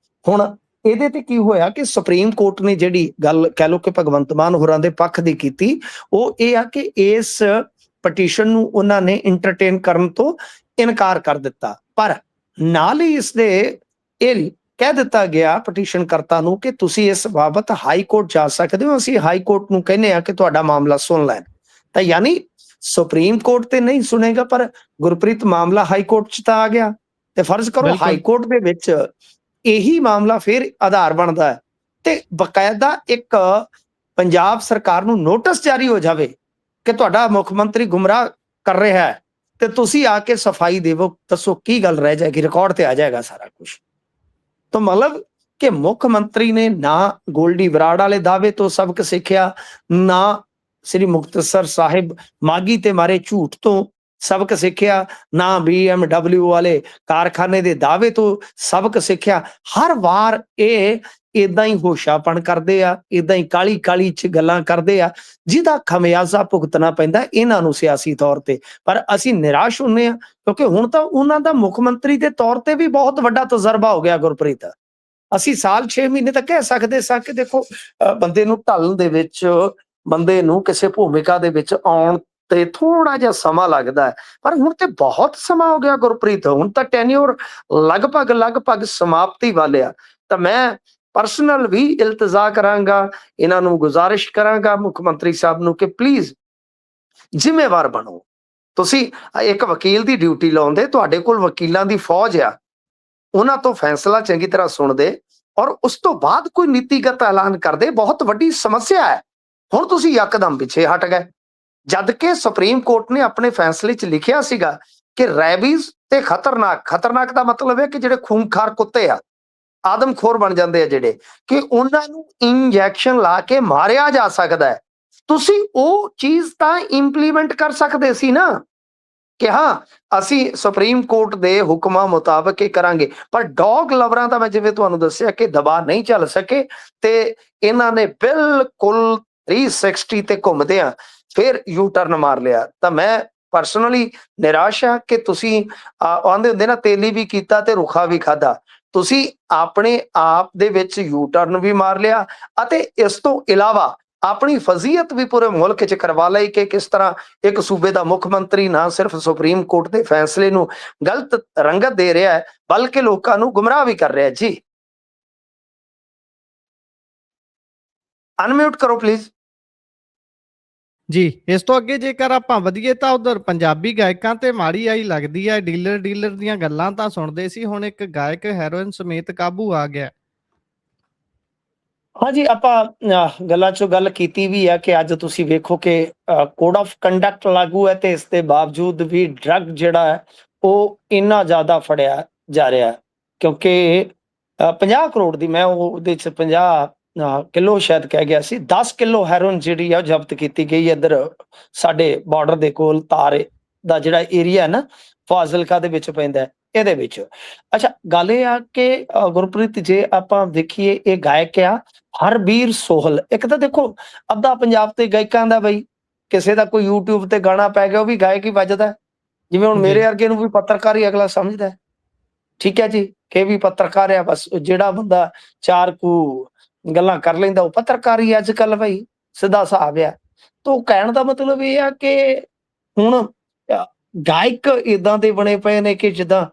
ਹੁਣ ਇਹਦੇ ਤੇ ਕੀ ਹੋਇਆ ਕਿ ਸੁਪਰੀਮ ਕੋਰਟ ਨੇ ਜਿਹੜੀ ਗੱਲ ਕਹਿ ਲਓ ਕਿ ਭਗਵੰਤ ਮਾਨ ਹੋਰਾਂ ਦੇ ਪੱਖ ਦੀ ਕੀਤੀ, ਉਹ ਇਹ ਆ ਕਿ ਇਸ ਪਟੀਸ਼ਨ ਨੂੰ ਉਹਨਾਂ ਨੇ ਇੰਟਰਟੇਨ ਕਰਨ ਤੋਂ ਇਨਕਾਰ ਕਰ ਦਿੱਤਾ। ਪਰ ਨਾਲ ਹੀ ਇਸ ਦੇ ਇਹ ਕਹਿ ਦਿੱਤਾ ਗਿਆ ਪਟੀਸ਼ਨ ਕਰਤਾ ਨੂੰ ਕਿ ਤੁਸੀਂ ਇਸ ਬਾਬਤ ਹਾਈ ਕੋਰਟ ਜਾ ਸਕਦੇ ਹੋ, ਅਸੀਂ ਹਾਈ ਕੋਰਟ ਨੂੰ ਕਹਿੰਦੇ ਆ ਕਿ ਤੁਹਾਡਾ ਮਾਮਲਾ ਸੁਣ ਲੈਣ। ਤਾਂ ਯਾਨੀ ਸੁਪਰੀਮ ਕੋਰਟ ਤੇ ਨਹੀਂ ਸੁਣੇਗਾ, ਪਰ ਗੁਰਪ੍ਰੀਤ ਮਾਮਲਾ ਹਾਈ ਕੋਰਟ 'ਚ ਤਾਂ ਆ ਗਿਆ, ਤੇ ਫਰਜ਼ ਕਰੋ ਹਾਈ ਕੋਰਟ ਦੇ ਵਿੱਚ ਇਹੀ ਮਾਮਲਾ ਫਿਰ ਆਧਾਰ ਬਣਦਾ ਹੈ ਤੇ ਬਕਾਇਦਾ ਇੱਕ ਪੰਜਾਬ ਸਰਕਾਰ ਨੂੰ ਨੋਟਿਸ ਜਾਰੀ ਹੋ ਜਾਵੇ ਕਿ ਤੁਹਾਡਾ ਮੁੱਖ ਮੰਤਰੀ ਗੁੰਮਰਾਹ ਕਰ ਰਿਹਾ ਹੈ, ਤੇ ਤੁਸੀਂ ਆ ਕੇ ਸਫਾਈ ਦੇਵੋ। ਦੱਸੋ ਕੀ ਗੱਲ ਰਹਿ ਜਾਏਗੀ, ਰਿਕਾਰਡ ਤੇ ਆ ਜਾਏਗਾ ਸਾਰਾ ਕੁਝ। ਤਾਂ ਮਤਲਬ ਕਿ ਮੁੱਖ ਮੰਤਰੀ ਨੇ ਨਾ ਗੋਲਡੀ ਬਰਾੜ ਵਾਲੇ ਦਾਅਵੇ ਤੋਂ ਸਬਕ ਸਿੱਖਿਆ, ਨਾ ਸ੍ਰੀ ਮੁਕਤਸਰ ਸਾਹਿਬ ਮਾਗੀ ਤੇ ਮਾਰੇ ਝੂਠ ਤੋਂ ਸਬਕ ਸਿੱਖਿਆ, ਨਾ BMW ਵਾਲੇ ਕਾਰਖਾਨੇ ਦੇ ਦਾਅਵੇ ਤੋਂ ਸਬਕ ਸਿੱਖਿਆ। ਹਰ ਵਾਰ ਇਹ ਇਦਾਂ ਹੀ ਹੋਸ਼ਾਪਣ ਕਰਦੇ ਆ, ਇਦਾਂ ਹੀ ਕਾਲੀ ਕਾਲੀ ਚ ਗੱਲਾਂ ਕਰਦੇ ਆ, ਜਿਹਦਾ ਖਮਿਆਜ਼ਾ ਭੁਗਤਣਾ ਪੈਂਦਾ ਇਹਨਾਂ ਨੂੰ ਸਿਆਸੀ ਤੌਰ ਤੇ। ਪਰ ਅਸੀਂ ਨਿਰਾਸ਼ ਹੁੰਨੇ ਆ ਕਿਉਂਕਿ ਹੁਣ ਤਾਂ ਉਹਨਾਂ ਦਾ ਮੁੱਖ ਮੰਤਰੀ ਦੇ ਤੌਰ ਤੇ ਵੀ ਬਹੁਤ ਵੱਡਾ ਤਜਰਬਾ ਹੋ ਗਿਆ ਗੁਰਪ੍ਰੀਤ। ਅਸੀਂ ਸਾਲ 6 ਮਹੀਨੇ ਤੱਕ ਕਹਿ ਸਕਦੇ ਸਾਂ ਕਿ ਦੇਖੋ ਬੰਦੇ ਨੂੰ ਢਲਣ ਦੇ ਵਿੱਚ, ਬੰਦੇ ਨੂੰ ਕਿਸੇ ਭੂਮਿਕਾ ਦੇ ਵਿੱਚ ਆਉਣ ਤੇ ਥੋੜਾ ਜਿਹਾ ਸਮਾਂ ਲੱਗਦਾ ਹੈ, ਪਰ ਹੁਣ ਤੇ ਬਹੁਤ ਸਮਾਂ ਹੋ ਗਿਆ ਗੁਰਪ੍ਰੀਤ। ਹੁਣ ਤਾਂ ਟੈਨਿਓਰ ਲਗਭਗ ਸਮਾਪਤੀ ਵਾਲੇ ਆ। ਤਾਂ ਮੈਂ ਪਰਸਨਲ ਵੀ ਇਲਤਜਾ ਕਰਾਂਗਾ, ਇਹਨਾਂ ਨੂੰ ਗੁਜ਼ਾਰਿਸ਼ ਕਰਾਂਗਾ ਮੁੱਖ ਮੰਤਰੀ ਸਾਹਿਬ ਨੂੰ ਕਿ ਪਲੀਜ਼ ਜ਼ਿੰਮੇਵਾਰ ਬਣੋ। ਤੁਸੀਂ ਇੱਕ ਵਕੀਲ ਦੀ ਡਿਊਟੀ ਲਾਉਂਦੇ, ਤੁਹਾਡੇ ਕੋਲ ਵਕੀਲਾਂ ਦੀ ਫੌਜ ਆ, ਉਹਨਾਂ ਤੋਂ ਫੈਸਲਾ ਚੰਗੀ ਤਰ੍ਹਾਂ ਸੁਣਦੇ ਔਰ ਉਸ ਤੋਂ ਬਾਅਦ ਕੋਈ ਨੀਤੀਗਤ ਐਲਾਨ ਕਰਦੇ, ਬਹੁਤ ਵੱਡੀ ਸਮੱਸਿਆ ਹੈ। ਹੁਣ ਤੁਸੀਂ ਯਕਦਮ ਪਿੱਛੇ ਹਟ ਗਏ, ਜਦ ਕਿ ਸੁਪਰੀਮ ਕੋਰਟ ਨੇ ਆਪਣੇ ਫੈਸਲੇ 'ਚ ਲਿਖਿਆ ਸੀਗਾ ਕਿ ਰੈਬੀਜ਼ ਤੇ ਖਤਰਨਾਕ ਦਾ ਮਤਲਬ ਹੈ ਕਿ ਜਿਹੜੇ ਖੂਨਖਾਰ ਕੁੱਤੇ ਆ, ਆਦਮਖੋਰ ਬਣ ਜਾਂਦੇ ਆ ਜਿਹੜੇ, ਕਿ ਉਹਨਾਂ ਨੂੰ ਇੰਜੈਕਸ਼ਨ ਲਾ ਕੇ ਮਾਰਿਆ ਜਾ ਸਕਦਾ ਹੈ। ਤੁਸੀਂ ਉਹ ਚੀਜ਼ ਤਾਂ ਇੰਪਲੀਮੈਂਟ ਕਰ ਸਕਦੇ ਸੀ ਨਾ, ਕਿ ਹਾਂ ਅਸੀਂ ਸੁਪਰੀਮ ਕੋਰਟ ਦੇ ਹੁਕਮਾਂ ਮੁਤਾਬਕ ਇਹ ਕਰਾਂਗੇ। ਪਰ ਡੌਗ ਲਵਰਾਂ ਦਾ ਮੈਂ ਜਿਵੇਂ ਤੁਹਾਨੂੰ ਦੱਸਿਆ ਕਿ ਦਬਾਅ ਨਹੀਂ ਚੱਲ ਸਕੇ, ਤੇ ਇਹਨਾਂ ਨੇ ਬਿਲਕੁਲ 360 ਤੇ ਘੁੰਮਦੇ ਆ ਫਿਰ ਯੂ ਟਰਨ ਮਾਰ ਲਿਆ। ਤਾਂ ਮੈਂ ਪਰਸਨਲੀ ਨਿਰਾਸ਼ ਆ ਕਿ ਤੁਸੀਂ ਆਂਦੇ ਹੁੰਦੇ ਨਾ, ਤੇਲੀ ਵੀ ਕੀਤਾ ਤੇ ਰੁੱਖਾ ਵੀ ਖਾਦਾ। ਤੁਸੀਂ ਆਪਣੇ ਆਪ ਦੇ ਵਿੱਚ ਯੂ ਟਰਨ ਵੀ ਮਾਰ ਲਿਆ, ਅਤੇ ਇਸ ਤੋਂ ਇਲਾਵਾ ਆਪਣੀ ਫਜ਼ੀਅਤ ਵੀ ਪੂਰੇ ਮੁਲਕ 'ਚ ਕਰਵਾ ਲਈ ਕਿ ਕਿਸ ਤਰ੍ਹਾਂ ਇੱਕ ਸੂਬੇ ਦਾ ਮੁੱਖ ਮੰਤਰੀ ਨਾ ਸਿਰਫ ਸੁਪਰੀਮ ਕੋਰਟ ਦੇ ਫੈਸਲੇ ਨੂੰ ਗਲਤ ਰੰਗਤ ਦੇ ਰਿਹਾ ਹੈ, ਬਲਕਿ ਲੋਕਾਂ ਨੂੰ ਗੁੰਮਰਾਹ ਵੀ ਕਰ ਰਿਹਾ। ਜੀ ਅਨਮਿਊਟ ਕਰੋ ਪਲੀਜ਼। ਜੀ ਇਸ ਤੋਂ ਅੱਗੇ ਜੇਕਰ ਆਪਾਂ ਵਧੀਏ ਤਾਂ ਉਧਰ ਪੰਜਾਬੀ ਗਾਇਕਾਂ ਤੇ ਮਾੜੀ ਆਈ ਲੱਗਦੀ ਹੈ। ਡੀਲਰ ਦੀਆਂ ਗੱਲਾਂ ਤਾਂ ਸੁਣਦੇ ਸੀ, ਹੁਣ ਇੱਕ ਗਾਇਕ ਹੈਰੋਇਨ ਸਮੇਤ ਕਾਬੂ ਆ ਗਿਆ। ਹਾਂਜੀ, ਆਪਾਂ ਗੱਲਾਂ 'ਚੋਂ ਗੱਲ ਕੀਤੀ ਵੀ ਆ ਕਿ ਅੱਜ ਤੁਸੀਂ ਵੇਖੋ ਕਿ ਕੋਡ ਆਫ ਕੰਡਕਟ ਲਾਗੂ ਹੈ ਤੇ ਇਸ ਦੇ ਬਾਵਜੂਦ ਵੀ ਡਰੱਗ ਜਿਹੜਾ ਹੈ ਉਹ ਇੰਨਾ ਜ਼ਿਆਦਾ ਫੜਿਆ ਜਾ ਰਿਹਾ ਹੈ। ਕਿਉਂਕਿ 50 ਕਰੋੜ ਦੀ, ਮੈਂ ਉਹਦੇ 'ਚ 50 ਕਿਲੋ ਸ਼ਾਇਦ ਕਹਿ ਗਿਆ ਸੀ, 10 ਕਿਲੋ ਹੈਰੋਇਨ ਜਿਹੜੀ ਆ ਉਹ ਜ਼ਬਤ ਕੀਤੀ ਗਈ ਇੱਧਰ ਸਾਡੇ ਬਾਰਡਰ ਦੇ ਕੋਲ, ਤਾਰ ਦਾ ਜਿਹੜਾ ਏਰੀਆ ਹੈ ਨਾ, ਫਾਜ਼ਿਲਕਾ ਦੇ ਵਿੱਚ ਪੈਂਦਾ ਹੈ, ਇਹਦੇ ਵਿੱਚ। ਅੱਛਾ, ਗੱਲ ਇਹ ਆ ਕਿ ਗੁਰਪ੍ਰੀਤ, ਜੇ ਆਪਾਂ ਦੇਖੀਏ, ਇਹ ਗਾਇਕ ਆ ਹਰਬੀਰ ਸੋਹਲ। ਇੱਕ ਤਾਂ ਦੇਖੋ ਅੱਧਾ ਪੰਜਾਬ ਤੇ ਗਾਇਕਾਂ ਦਾ ਬਈ, ਕਿਸੇ ਦਾ ਕੋਈ YouTube ਤੇ ਗਾਣਾ ਪੈ ਗਿਆ ਉਹ ਵੀ ਗਾਇਕ ਹੀ ਵੱਜਦਾ ਹੈ। ਜਿਵੇਂ ਹੁਣ ਜੀ, ਮੇਰੇ ਵਰਗੇ ਨੂੰ ਵੀ ਪੱਤਰਕਾਰ ਹੀ ਅਗਲਾ ਸਮਝਦਾ ਹੈ। ਠੀਕ ਹੈ ਜੀ, ਕਿ ਇਹ ਵੀ ਪੱਤਰਕਾਰ ਆ, ਬਸ ਜਿਹੜਾ ਬੰਦਾ ਚਾਰ ਕੁ ਗੱਲਾਂ ਕਰ ਲੈਂਦਾ ਉਹ ਪੱਤਰਕਾਰ ਹੀ ਅੱਜ ਕੱਲ ਬਈ, ਸਿੱਧਾ ਹਿਸਾਬ ਆ। ਤਾਂ ਕਹਿਣ ਦਾ ਮਤਲਬ ਇਹ ਆ ਕਿ ਹੁਣ ਗਾਇਕ ਏਦਾਂ ਦੇ ਬਣੇ ਪਏ ਨੇ ਕਿ ਜਿੱਦਾਂ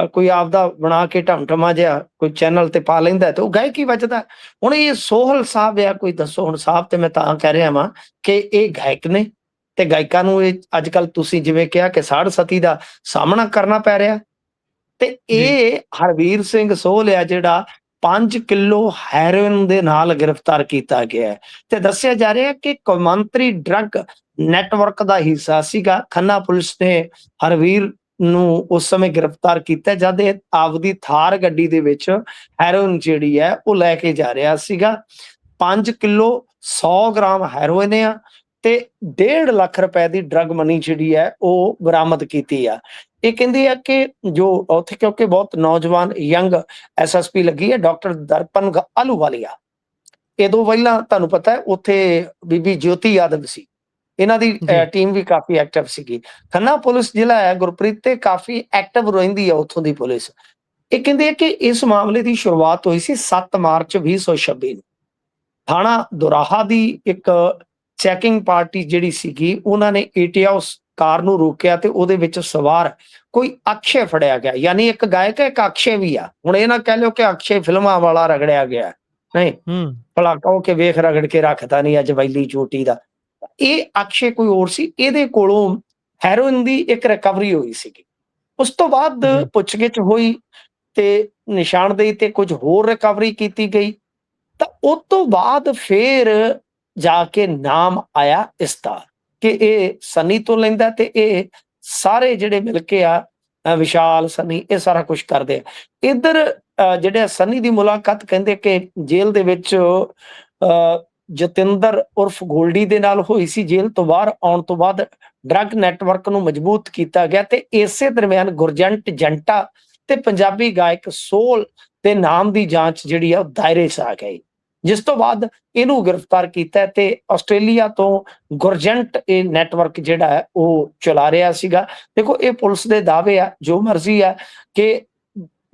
ਕੋਈ ਆਪਦਾ ਬਣਾ ਕੇ ਢਮਢਮਾ ਜਿਹਾ ਕੋਈ ਚੈਨਲ ਤੇ ਪਾ ਲੈਂਦਾ ਤੇ ਉਹ ਗਾਇਕ ਹੀ ਵੱਜਦਾ। ਹੁਣ ਇਹ ਸੋਹਲ ਸਾਹਿਬ ਆ, ਕੋਈ ਦੱਸੋ ਹੁਣ ਸਾਹਿਬ, ਤੇ ਮੈਂ ਤਾਂ ਕਹਿ ਰਿਹਾ ਵਾਂ ਕਿ ਇਹ ਗਾਇਕ ਨੇ ਤੇ ਗਾਇਕਾਂ ਨੂੰ ਇਹ ਅੱਜ ਕੱਲ ਤੁਸੀਂ ਜਿਵੇਂ ਕਿਹਾ ਕਿ ਸਾੜ ਸਤੀ ਦਾ ਸਾਹਮਣਾ ਕਰਨਾ ਪੈ ਰਿਹਾ। ਤੇ ਜੀ, ਇਹ ਹਰਵੀਰ ਸਿੰਘ ਸੋਹਲ ਆ ਜਿਹੜਾ 5 ਕਿਲੋ ਹੈਰੋਇਨ ਦੇ ਨਾਲ ਗ੍ਰਿਫਤਾਰ ਕੀਤਾ ਗਿਆ ਹੈ ਤੇ ਦੱਸਿਆ ਜਾ ਰਿਹਾ ਕਿ ਕੌਮਾਂਤਰੀ ਡਰੱਗ ਨੈਟਵਰਕ ਦਾ ਹਿੱਸਾ ਸੀਗਾ। ਖੰਨਾ ਪੁਲਿਸ ਨੇ ਹਰਵੀਰ ਨੂੰ ਉਸ ਸਮੇਂ ਗ੍ਰਿਫਤਾਰ ਕੀਤਾ ਜਦ ਇਹ ਆਪਦੀ ਥਾਰ ਗੱਡੀ ਦੇ ਵਿੱਚ ਹੈਰੋਇਨ ਜਿਹੜੀ ਹੈ ਉਹ ਲੈ ਕੇ ਜਾ ਰਿਹਾ ਸੀਗਾ। 5 ਕਿਲੋ 100 ਗ੍ਰਾਮ ਹੈਰੋਇਨ ਆ ਤੇ 1.5 ਲੱਖ ਰੁਪਏ ਦੀ ਡਰੱਗ ਮਨੀ ਜਿਹੜੀ ਹੈ ਉਹ ਬਰਾਮਦ ਕੀਤੀ ਆ। ਇਹ ਕਹਿੰਦੇ ਆ ਕਿ ਜੋ ਉੱਥੇ, ਕਿਉਂਕਿ ਬਹੁਤ ਨੌਜਵਾਨ ਯੰਗ ਐਸਐਸਪੀ ਲੱਗੀ ਹੈ ਡਾਕਟਰ ਦਰਪਨ ਆਲੂਵਾਲੀਆ। ਇਹਦੋਂ ਪਹਿਲਾਂ ਤੁਹਾਨੂੰ ਪਤਾ ਹੈ ਉੱਥੇ ਬੀਬੀ ਜੋਤੀ ਯਾਦਵ ਸੀ, ਇਹਨਾਂ ਦੀ ਜੀ, ਟੀਮ ਵੀ ਕਾਫੀ ਐਕਟਿਵ ਸੀਗੀ। ਖੰਨਾ ਪੁਲਿਸ ਜ਼ਿਲ੍ਹਾ ਹੈ ਗੁਰਪ੍ਰੀਤ, ਤੇ ਕਾਫੀ ਐਕਟਿਵ ਰਹਿੰਦੀ ਹੈ ਉੱਥੋਂ ਦੀ ਪੁਲਿਸ। ਇਹ ਕਹਿੰਦੇ ਆ ਕਿ ਇਸ ਮਾਮਲੇ ਦੀ ਸ਼ੁਰੂਆਤ ਹੋਈ ਸੀ 7 ਮਾਰਚ 2026 ਨੂੰ। ਥਾਣਾ ਦੁਰਾਹਾ ਦੀ ਇੱਕ ਚੈਕਿੰਗ ਪਾਰਟੀ ਜਿਹੜੀ ਸੀਗੀ, ਉਹਨਾਂ ਨੇ ਏਟੀਓਸ ਕਾਰ ਨੂੰ ਰੋਕਿਆ ਤੇ ਉਹਦੇ ਵਿੱਚ ਸਵਾਰ ਕੋਈ ਅਕਸ਼ੇ ਫੜਿਆ ਗਿਆ। ਯਾਨੀ ਇੱਕ ਗਾਇਕ ਹੈ, ਇੱਕ ਅਕਸ਼ੇ ਵੀ ਆ। ਹੁਣ ਇਹ ਨਾ ਕਹਿ ਲਿਓ ਕਿ ਅਕਸ਼ੇ ਫਿਲਮਾਂ ਵਾਲਾ ਰਗੜਿਆ ਗਿਆ, ਨਹੀਂ, ਹੂੰ, ਭਲਾ ਕਹੋ ਕਿ ਵੇਖ ਰਗੜ ਕੇ ਰੱਖਦਾ ਨਹੀਂ ਅੱਜ ਵੈਲੀ ਚੋਟੀ ਦਾ। ਇਹ ਅਕਸ਼ੇ ਕੋਈ ਹੋਰ ਸੀ, ਇਹਦੇ ਕੋਲੋਂ ਹੈਰੋਇਨ ਦੀ ਇੱਕ ਰਿਕਵਰੀ ਹੋਈ ਸੀਗੀ। ਉਸ ਤੋਂ ਬਾਅਦ ਜੀ, ਪੁੱਛਗਿੱਛ ਹੋਈ ਤੇ ਨਿਸ਼ਾਨਦੇਹੀ ਤੇ ਕੁਝ ਹੋਰ ਰਿਕਵਰੀ ਕੀਤੀ ਗਈ। ਤਾਂ ਉਹ ਤੋਂ ਬਾਅਦ ਫੇਰ ਜਾ ਕੇ ਨਾਮ ਆਇਆ ਇਸਦਾ ਕਿ ਇਹ ਸਨੀ ਤੋਂ ਲੈਂਦਾ ਤੇ ਇਹ ਸਾਰੇ ਜਿਹੜੇ ਮਿਲ ਕੇ ਆ, ਵਿਸ਼ਾਲ, ਸਨੀ, ਇਹ ਸਾਰਾ ਕੁਝ ਕਰਦੇ ਆ। ਇੱਧਰ ਜਿਹੜੇ ਸਨੀ ਦੀ ਮੁਲਾਕਾਤ ਕਹਿੰਦੇ ਕਿ ਜੇਲ੍ਹ ਦੇ ਵਿੱਚ ਜਤਿੰਦਰ ਉਰਫ ਗੋਲਡੀ ਦੇ ਨਾਲ ਹੋਈ ਸੀ। ਜੇਲ੍ਹ ਤੋਂ ਬਾਹਰ ਆਉਣ ਤੋਂ ਬਾਅਦ ਡਰੱਗ ਨੈਟਵਰਕ ਨੂੰ ਮਜ਼ਬੂਤ ਕੀਤਾ ਗਿਆ ਤੇ ਇਸੇ ਦਰਮਿਆਨ ਗੁਰਜੰਟ ਜੰਟਾ ਤੇ ਪੰਜਾਬੀ ਗਾਇਕ ਸੋਹਲ ਦੇ ਨਾਮ ਦੀ ਜਾਂਚ ਜਿਹੜੀ ਆ ਉਹ ਦਾਇਰੇ 'ਚ ਆ ਗਈ, ਜਿਸ ਤੋਂ ਬਾਅਦ ਇਹਨੂੰ ਗ੍ਰਿਫਤਾਰ ਕੀਤਾ ਤੇ ਆਸਟ੍ਰੇਲੀਆ ਤੋਂ ਗੁਰਜੰਟ ਇਹ ਨੈਟਵਰਕ ਜਿਹੜਾ ਹੈ ਉਹ ਚਲਾ ਰਿਹਾ ਸੀਗਾ। ਦੇਖੋ, ਇਹ ਪੁਲਿਸ ਦੇ ਦਾਅਵੇ ਆ, ਜੋ ਮਰਜ਼ੀ ਆ, ਕਿ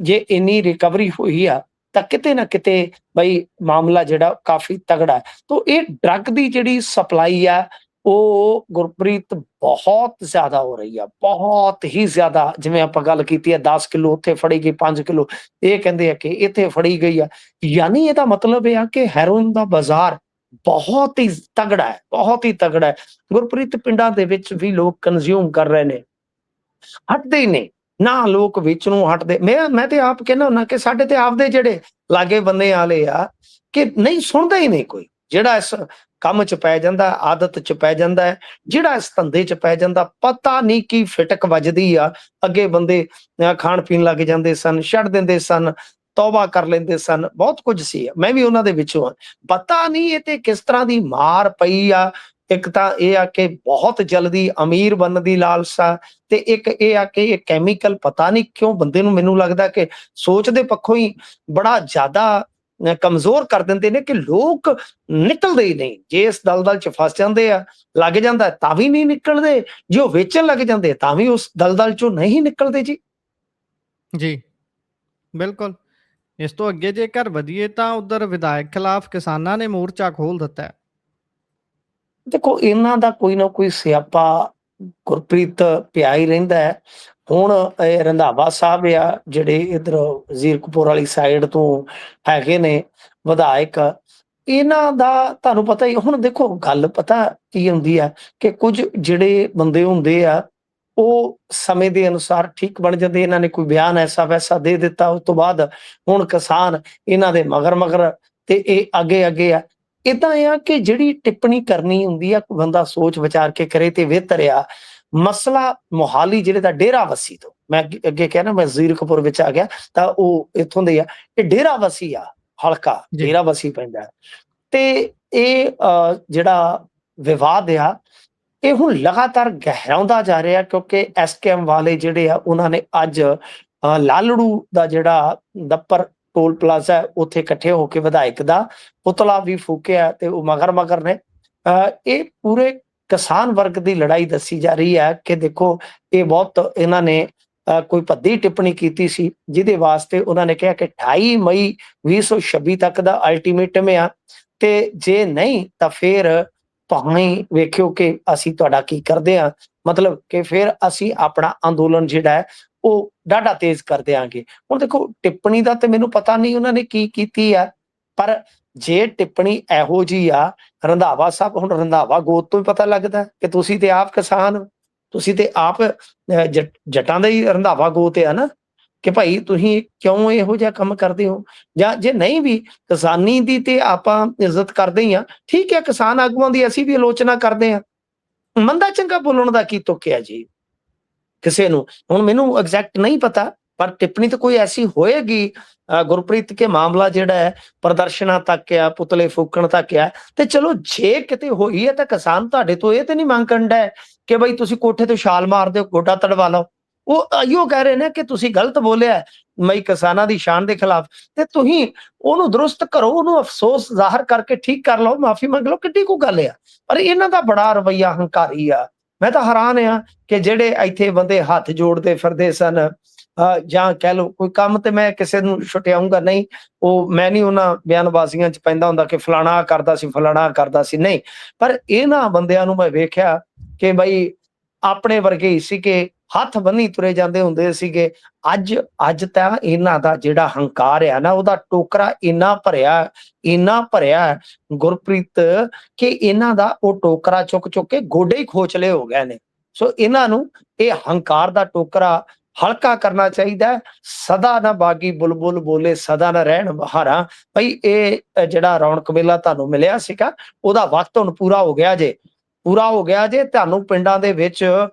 ਜੇ ਇੰਨੀ ਰਿਕਵਰੀ ਹੋਈ ਆ ਤਾਂ ਕਿਤੇ ਨਾ ਕਿਤੇ ਬਈ ਮਾਮਲਾ ਜਿਹੜਾ ਕਾਫੀ ਤਗੜਾ ਹੈ। ਤੋ ਇਹ ਡਰੱਗ ਦੀ ਜਿਹੜੀ ਸਪਲਾਈ ਆ ਉਹ ਗੁਰਪ੍ਰੀਤ ਬਹੁਤ ਜ਼ਿਆਦਾ ਹੋ ਰਹੀ ਆ, ਬਹੁਤ ਹੀ ਜ਼ਿਆਦਾ। ਜਿਵੇਂ ਆਪਾਂ ਗੱਲ ਕੀਤੀ ਹੈ 10 ਕਿਲੋ ਉੱਥੇ ਫੜੀ ਗਈ, 5 ਕਿਲੋ ਇਹ ਕਹਿੰਦੇ ਆ ਕਿ ਇੱਥੇ ਫੜੀ ਗਈ ਆ। ਯਾਨੀ ਇਹਦਾ ਮਤਲਬ ਇਹ ਆ ਕਿ ਹੈਰੋਇਨ ਦਾ ਬਾਜ਼ਾਰ ਬਹੁਤ ਹੀ ਤਗੜਾ ਹੈ, ਬਹੁਤ ਹੀ ਤਗੜਾ ਹੈ। ਗੁਰਪ੍ਰੀਤ, ਪਿੰਡਾਂ ਦੇ ਵਿੱਚ ਵੀ ਲੋਕ ਕੰਜ਼ਿਊਮ ਕਰ ਰਹੇ ਨੇ, ਹਟਦੇ ਹੀ ਨਹੀਂ ਨਾ, ਲੋਕ ਵਿੱਚ ਨੂੰ ਹਟਦੇ। ਮੈਂ ਤੇ ਆਪ ਕਹਿੰਦਾ ਹੁੰਦਾ ਕਿ ਸਾਡੇ ਤੇ ਆਪਦੇ ਜਿਹੜੇ ਲਾਗੇ ਬੰਨੇ ਵਾਲੇ ਆ ਕਿ ਨਹੀਂ ਸੁਣਦਾ ਹੀ ਨਹੀਂ ਕੋਈ। ਜਿਹੜਾ ਇਸ ਕੰਮ 'ਚ ਪੈ ਜਾਂਦਾ, ਆਦਤ 'ਚ ਪੈ ਜਾਂਦਾ ਹੈ, ਜਿਹੜਾ ਇਸ ਧੰਦੇ 'ਚ ਪੈ ਜਾਂਦਾ, ਪਤਾ ਨਹੀਂ ਕੀ ਫਿਟਕ ਵੱਜਦੀ ਆ। ਅੱਗੇ ਬੰਦੇ ਖਾਣ ਪੀਣ ਲੱਗ ਜਾਂਦੇ ਸਨ, ਛੱਡ ਦਿੰਦੇ ਸਨ, ਤੌਬਾ ਕਰ ਲੈਂਦੇ ਸਨ, ਬਹੁਤ ਕੁਝ ਸੀ। ਮੈਂ ਵੀ ਉਹਨਾਂ ਦੇ ਵਿੱਚੋਂ ਹਾਂ। ਪਤਾ ਨਹੀਂ ਇਹ ਤੇ ਕਿਸ ਤਰ੍ਹਾਂ ਦੀ ਮਾਰ ਪਈ ਆ। ਇੱਕ ਤਾਂ ਇਹ ਆ ਕਿ ਬਹੁਤ ਜਲਦੀ ਅਮੀਰ ਬਣਨ ਦੀ ਲਾਲਸਾ, ਤੇ ਇੱਕ ਇਹ ਆ ਕਿ ਇਹ ਕੈਮੀਕਲ ਪਤਾ ਨਹੀਂ ਕਿਉਂ ਬੰਦੇ ਨੂੰ, ਮੈਨੂੰ ਲੱਗਦਾ ਕਿ ਸੋਚ ਦੇ ਪੱਖੋਂ ਹੀ ਬੜਾ ਜ਼ਿਆਦਾ ਕਮਜ਼ੋਰ ਕਰ ਦਿੰਦੇ ਨੇ ਕਿ ਲੋਕ ਨਿਕਲਦੇ ਹੀ ਨਹੀਂ। ਜੇ ਇਸ ਦਲਦਲ 'ਚ ਫਸ ਜਾਂਦੇ ਆ, ਲੱਗ ਜਾਂਦਾ ਤਾਂ ਵੀ ਨਹੀਂ ਨਿਕਲਦੇ, ਜੇ ਉਹ ਵੇਚਣ ਲੱਗ ਜਾਂਦੇ ਤਾਂ ਵੀ ਉਸ ਦਲਦਲ 'ਚੋਂ ਨਹੀਂ ਨਿਕਲਦੇ ਜੀ। ਜੀ, ਬਿਲਕੁਲ। ਇਸ ਤੋਂ ਅੱਗੇ ਜੇਕਰ ਵਧੀਏ ਤਾਂ ਉਧਰ ਵਿਧਾਇਕ ਖਿਲਾਫ ਕਿਸਾਨਾਂ ਨੇ ਮੋਰਚਾ ਖੋਲ ਦਿੱਤਾ ਹੈ। ਦੇਖੋ, ਇਹਨਾਂ ਦਾ ਕੋਈ ਨਾ ਕੋਈ ਸਿਆਪਾ ਗੁਰਪ੍ਰੀਤ ਪਿਆ ਹੀ ਰਹਿੰਦਾ ਹੈ। ਹੁਣ ਇਹ ਰੰਧਾਵਾ ਸਾਹਿਬ ਆ ਜਿਹੜੇ ਇੱਧਰ ਜ਼ੀਰਕਪੁਰ ਵਾਲੀ ਸਾਈਡ ਤੋਂ ਹੈਗੇ ਨੇ ਵਿਧਾਇਕ, ਇਹਨਾਂ ਦਾ ਤੁਹਾਨੂੰ ਪਤਾ ਹੀ। ਹੁਣ ਦੇਖੋ, ਗੱਲ ਪਤਾ ਕੀ ਹੁੰਦੀ ਆ ਕਿ ਕੁਝ ਜਿਹੜੇ ਬੰਦੇ ਹੁੰਦੇ ਆ ਉਹ ਸਮੇਂ ਦੇ ਅਨੁਸਾਰ ਠੀਕ ਬਣ ਜਾਂਦੇ। ਇਹਨਾਂ ਨੇ ਕੋਈ ਬਿਆਨ ਐਸਾ ਵੈਸਾ ਦੇ ਦਿੱਤਾ, ਉਸ ਤੋਂ ਬਾਅਦ ਹੁਣ ਕਿਸਾਨ ਇਹਨਾਂ ਦੇ ਮਗਰ ਤੇ ਇਹ ਅੱਗੇ ਆ। ਇਦਾਂ ਆ ਕਿ ਜਿਹੜੀ ਟਿੱਪਣੀ ਕਰਨੀ ਹੁੰਦੀ ਆ, ਕੋਈ ਬੰਦਾ ਸੋਚ ਵਿਚਾਰ ਕੇ ਕਰੇ ਤੇ ਬਿਹਤਰ ਆ। ਮਸਲਾ ਮੋਹਾਲੀ ਜ਼ਿਲ੍ਹੇ ਦਾ ਡੇਰਾਬੱਸੀ ਤੋਂ, ਮੈਂ ਅੱਗੇ ਕਿਹਾ ਨਾ ਮੈਂ ਜ਼ੀਰਕਪੁਰ ਵਿੱਚ ਆ ਗਿਆ, ਤਾਂ ਉਹ ਇੱਥੋਂ ਦੇ ਆ। ਇਹ ਡੇਰਾਬੱਸੀ ਆ, ਹਲਕਾ ਜੀ ਡੇਰਾਬੱਸੀ ਪੈਂਦਾ। ਤੇ ਇਹ ਜਿਹੜਾ ਵਿਵਾਦ ਆ, ਇਹ ਹੁਣ ਲਗਾਤਾਰ ਗਹਿਰਾਉਂਦਾ ਜਾ ਰਿਹਾ, ਕਿਉਂਕਿ ਐਸਕੇਐਮ ਵਾਲੇ ਜਿਹੜੇ ਆ ਉਹਨਾਂ ਨੇ ਅੱਜ ਲਾਲੜੂ ਦਾ ਜਿਹੜਾ ਦੱਪਰ ਟੋਲ ਪਲਾਜ਼ਾ ਹੈ, ਉੱਥੇ ਇਕੱਠੇ ਹੋ ਕੇ ਵਿਧਾਇਕ ਦਾ ਪੁਤਲਾ ਵੀ ਫੂਕਿਆ ਤੇ ਉਹ ਮਗਰ ਨੇ। ਇਹ ਪੂਰੇ ਕਿਸਾਨ ਵਰਗ ਦੀ ਲੜਾਈ ਦੱਸੀ ਜਾ ਰਹੀ ਹੈ ਕਿ ਦੇਖੋ, ਇਹ ਬਹੁਤ ਇਹਨਾਂ ਨੇ ਕੋਈ ਭੱਦੀ ਟਿੱਪਣੀ ਕੀਤੀ ਸੀ, ਜਿਹਦੇ ਵਾਸਤੇ ਉਹਨਾਂ ਨੇ ਕਿਹਾ ਕਿ 28 ਮਈ 2026 ਤੱਕ ਦਾ ਅਲਟੀਮੇਟਮ ਆ, ਤੇ ਜੇ ਨਹੀਂ ਤਾਂ ਫਿਰ ਤੁਸੀਂ ਵੇਖਿਓ ਕਿ ਅਸੀਂ ਤੁਹਾਡਾ ਕੀ ਕਰਦੇ ਆ, ਮਤਲਬ ਕਿ ਫਿਰ ਅਸੀਂ ਆਪਣਾ ਅੰਦੋਲਨ ਜਿਹੜਾ ਹੈ ਉਹ ਡਾਢਾ ਤੇਜ਼ ਕਰ ਦਿਆਂਗੇ। ਹੁਣ ਦੇਖੋ, ਟਿੱਪਣੀ ਦਾ ਤੇ ਮੈਨੂੰ ਪਤਾ ਨਹੀਂ ਉਹਨਾਂ ਨੇ ਕੀ ਕੀਤੀ ਆ, ਪਰ ਜੇ ਟਿੱਪਣੀ ਇਹੋ ਜਿਹੀ ਆ, ਰੰਧਾਵਾ ਸਾਹਿਬ, ਹੁਣ ਰੰਧਾਵਾ ਗੋਤ ਤੋਂ ਹੀ ਪਤਾ ਲੱਗਦਾ ਕਿ ਤੁਸੀਂ ਤੇ ਆਪ ਕਿਸਾਨ ਹੋ, ਤੁਸੀਂ ਤੇ ਆਪ ਜੱਟਾਂ ਦਾ ਹੀ ਰੰਧਾਵਾ ਗੋਤ ਆ ਨਾ, ਕਿ ਭਾਈ ਤੁਸੀਂ ਕਿਉਂ ਇਹੋ ਜਿਹਾ ਕੰਮ ਕਰਦੇ ਹੋ। ਜਾਂ ਜੇ ਨਹੀਂ ਵੀ ਕਿਸਾਨੀ ਦੀ ਤੇ ਆਪਾਂ ਇੱਜ਼ਤ ਕਰਦੇ ਹੀ ਆ, ਠੀਕ ਹੈ, ਕਿਸਾਨ ਆਗੂਆਂ ਦੀ ਅਸੀਂ ਵੀ ਆਲੋਚਨਾ ਕਰਦੇ ਹਾਂ, ਮੰਦਾ ਚੰਗਾ ਬੋਲਣ ਦਾ ਕੀ ਤੁੱਕ ਆ ਜੀ ਕਿਸੇ ਨੂੰ। ਹੁਣ ਮੈਨੂੰ ਐਗਜ਼ੈਕਟ ਨਹੀਂ ਪਤਾ, ਪਰ ਟਿੱਪਣੀ ਤਾਂ ਕੋਈ ਐਸੀ ਹੋਏਗੀ ਗੁਰਪ੍ਰੀਤ, ਕੇ ਮਾਮਲਾ ਜਿਹੜਾ ਹੈ ਪ੍ਰਦਰਸ਼ਨਾਂ ਤੱਕ ਆ, ਪੁਤਲੇ ਫੂਕਣ ਤੱਕ ਆ। ਤੇ ਚਲੋ ਜੇ ਕਿਤੇ ਹੋਈ ਹੈ ਤਾਂ ਕਿਸਾਨ ਤੁਹਾਡੇ ਤੋਂ ਇਹ ਤੇ ਨਹੀਂ ਮੰਗ ਕਰਦਾ ਹੈ ਕਿ ਬਈ ਤੁਸੀਂ ਕੋਠੇ ਤੋਂ ਛਾਲ ਮਾਰ ਦਿਓ, ਗੋਡਾ ਤੜਵਾ ਲਓ। ਉਹ ਇਹੀਓ ਕਹਿ ਰਹੇ ਨੇ ਕਿ ਤੁਸੀਂ ਗਲਤ ਬੋਲਿਆ ਮਈ ਕਿਸਾਨਾਂ ਦੀ ਸ਼ਾਨ ਦੇ ਖਿਲਾਫ, ਤੇ ਤੁਸੀਂ ਉਹਨੂੰ ਦਰੁਸਤ ਕਰੋ, ਉਹਨੂੰ ਅਫਸੋਸ ਜ਼ਾਹਰ ਕਰਕੇ ਠੀਕ ਕਰ ਲਓ, ਮਾਫੀ ਮੰਗ ਲਓ, ਕਿੱਡੀ ਕੋ ਗੱਲ ਆ। ਪਰ ਇਹਨਾਂ ਦਾ ਬੜਾ ਰਵੱਈਆ ਹੰਕਾਰੀ ਆ। ਮੈਂ ਤਾਂ ਹੈਰਾਨ ਆ ਕਿ ਜਿਹੜੇ ਇੱਥੇ ਬੰਦੇ ਹੱਥ ਜੋੜਦੇ ਫਿਰਦੇ ਸਨ, ਜਾਂ ਕਹਿ ਲਓ ਕੋਈ ਕੰਮ, ਤੇ ਮੈਂ ਕਿਸੇ ਨੂੰ ਛੁਟਿਆਊਂਗਾ ਨਹੀਂ, ਉਹ ਮੈਂ ਨਹੀਂ ਉਹਨਾਂ ਬਿਆਨਬਾਜ਼ੀਆਂ ਚ ਪੈਂਦਾ ਹੁੰਦਾ ਕਿ ਫਲਾਣਾ ਕਰਦਾ ਸੀ, ਫਲਾਣਾ ਕਰਦਾ ਸੀ, ਨਹੀਂ। ਪਰ ਇਹਨਾਂ ਬੰਦਿਆਂ ਨੂੰ ਮੈਂ ਵੇਖਿਆ ਕਿ ਬਈ ਆਪਣੇ ਵਰਗੇ ਹੀ ਸੀ, ਕਿ ਹੱਥ ਬੰਨੀ ਤੁਰੇ ਜਾਂਦੇ ਹੁੰਦੇ ਸੀਗੇ। ਅੱਜ ਤਾਂ ਇਹਨਾਂ ਦਾ ਜਿਹੜਾ ਹੰਕਾਰ ਆ ਨਾ, ਉਹਦਾ ਟੋਕਰਾ ਇੰਨਾ ਭਰਿਆ ਗੁਰਪ੍ਰੀਤ, ਕਿ ਇਹਨਾਂ ਦਾ ਉਹ ਟੋਕਰਾ ਚੁੱਕ ਕੇ ਗੋਡੇ ਹੀ ਖੋਚਲੇ ਹੋ ਗਏ ਨੇ। ਸੋ ਇਹਨਾਂ ਨੂੰ ਇਹ ਹੰਕਾਰ ਦਾ ਟੋਕਰਾ ਹਲਕਾ ਕਰਨਾ ਚਾਹੀਦਾ। ਸਦਾ ਨਾ ਬਾਗੀ ਬੁਲਬੁਲ ਬੋਲੇ, ਸਦਾ ਨਾ ਰਹਿਣ ਬਹਾਰਾਂ। ਭਈ ਇਹ ਜਿਹੜਾ ਰੌਣਕ ਮੇਲਾ ਤੁਹਾਨੂੰ ਮਿਲਿਆ ਸੀਗਾ, ਉਹਦਾ ਵਕਤ ਹੁਣ ਪੂਰਾ ਹੋ ਗਿਆ ਜੇ। ਤੁਹਾਨੂੰ ਪਿੰਡਾਂ ਦੇ ਵਿੱਚ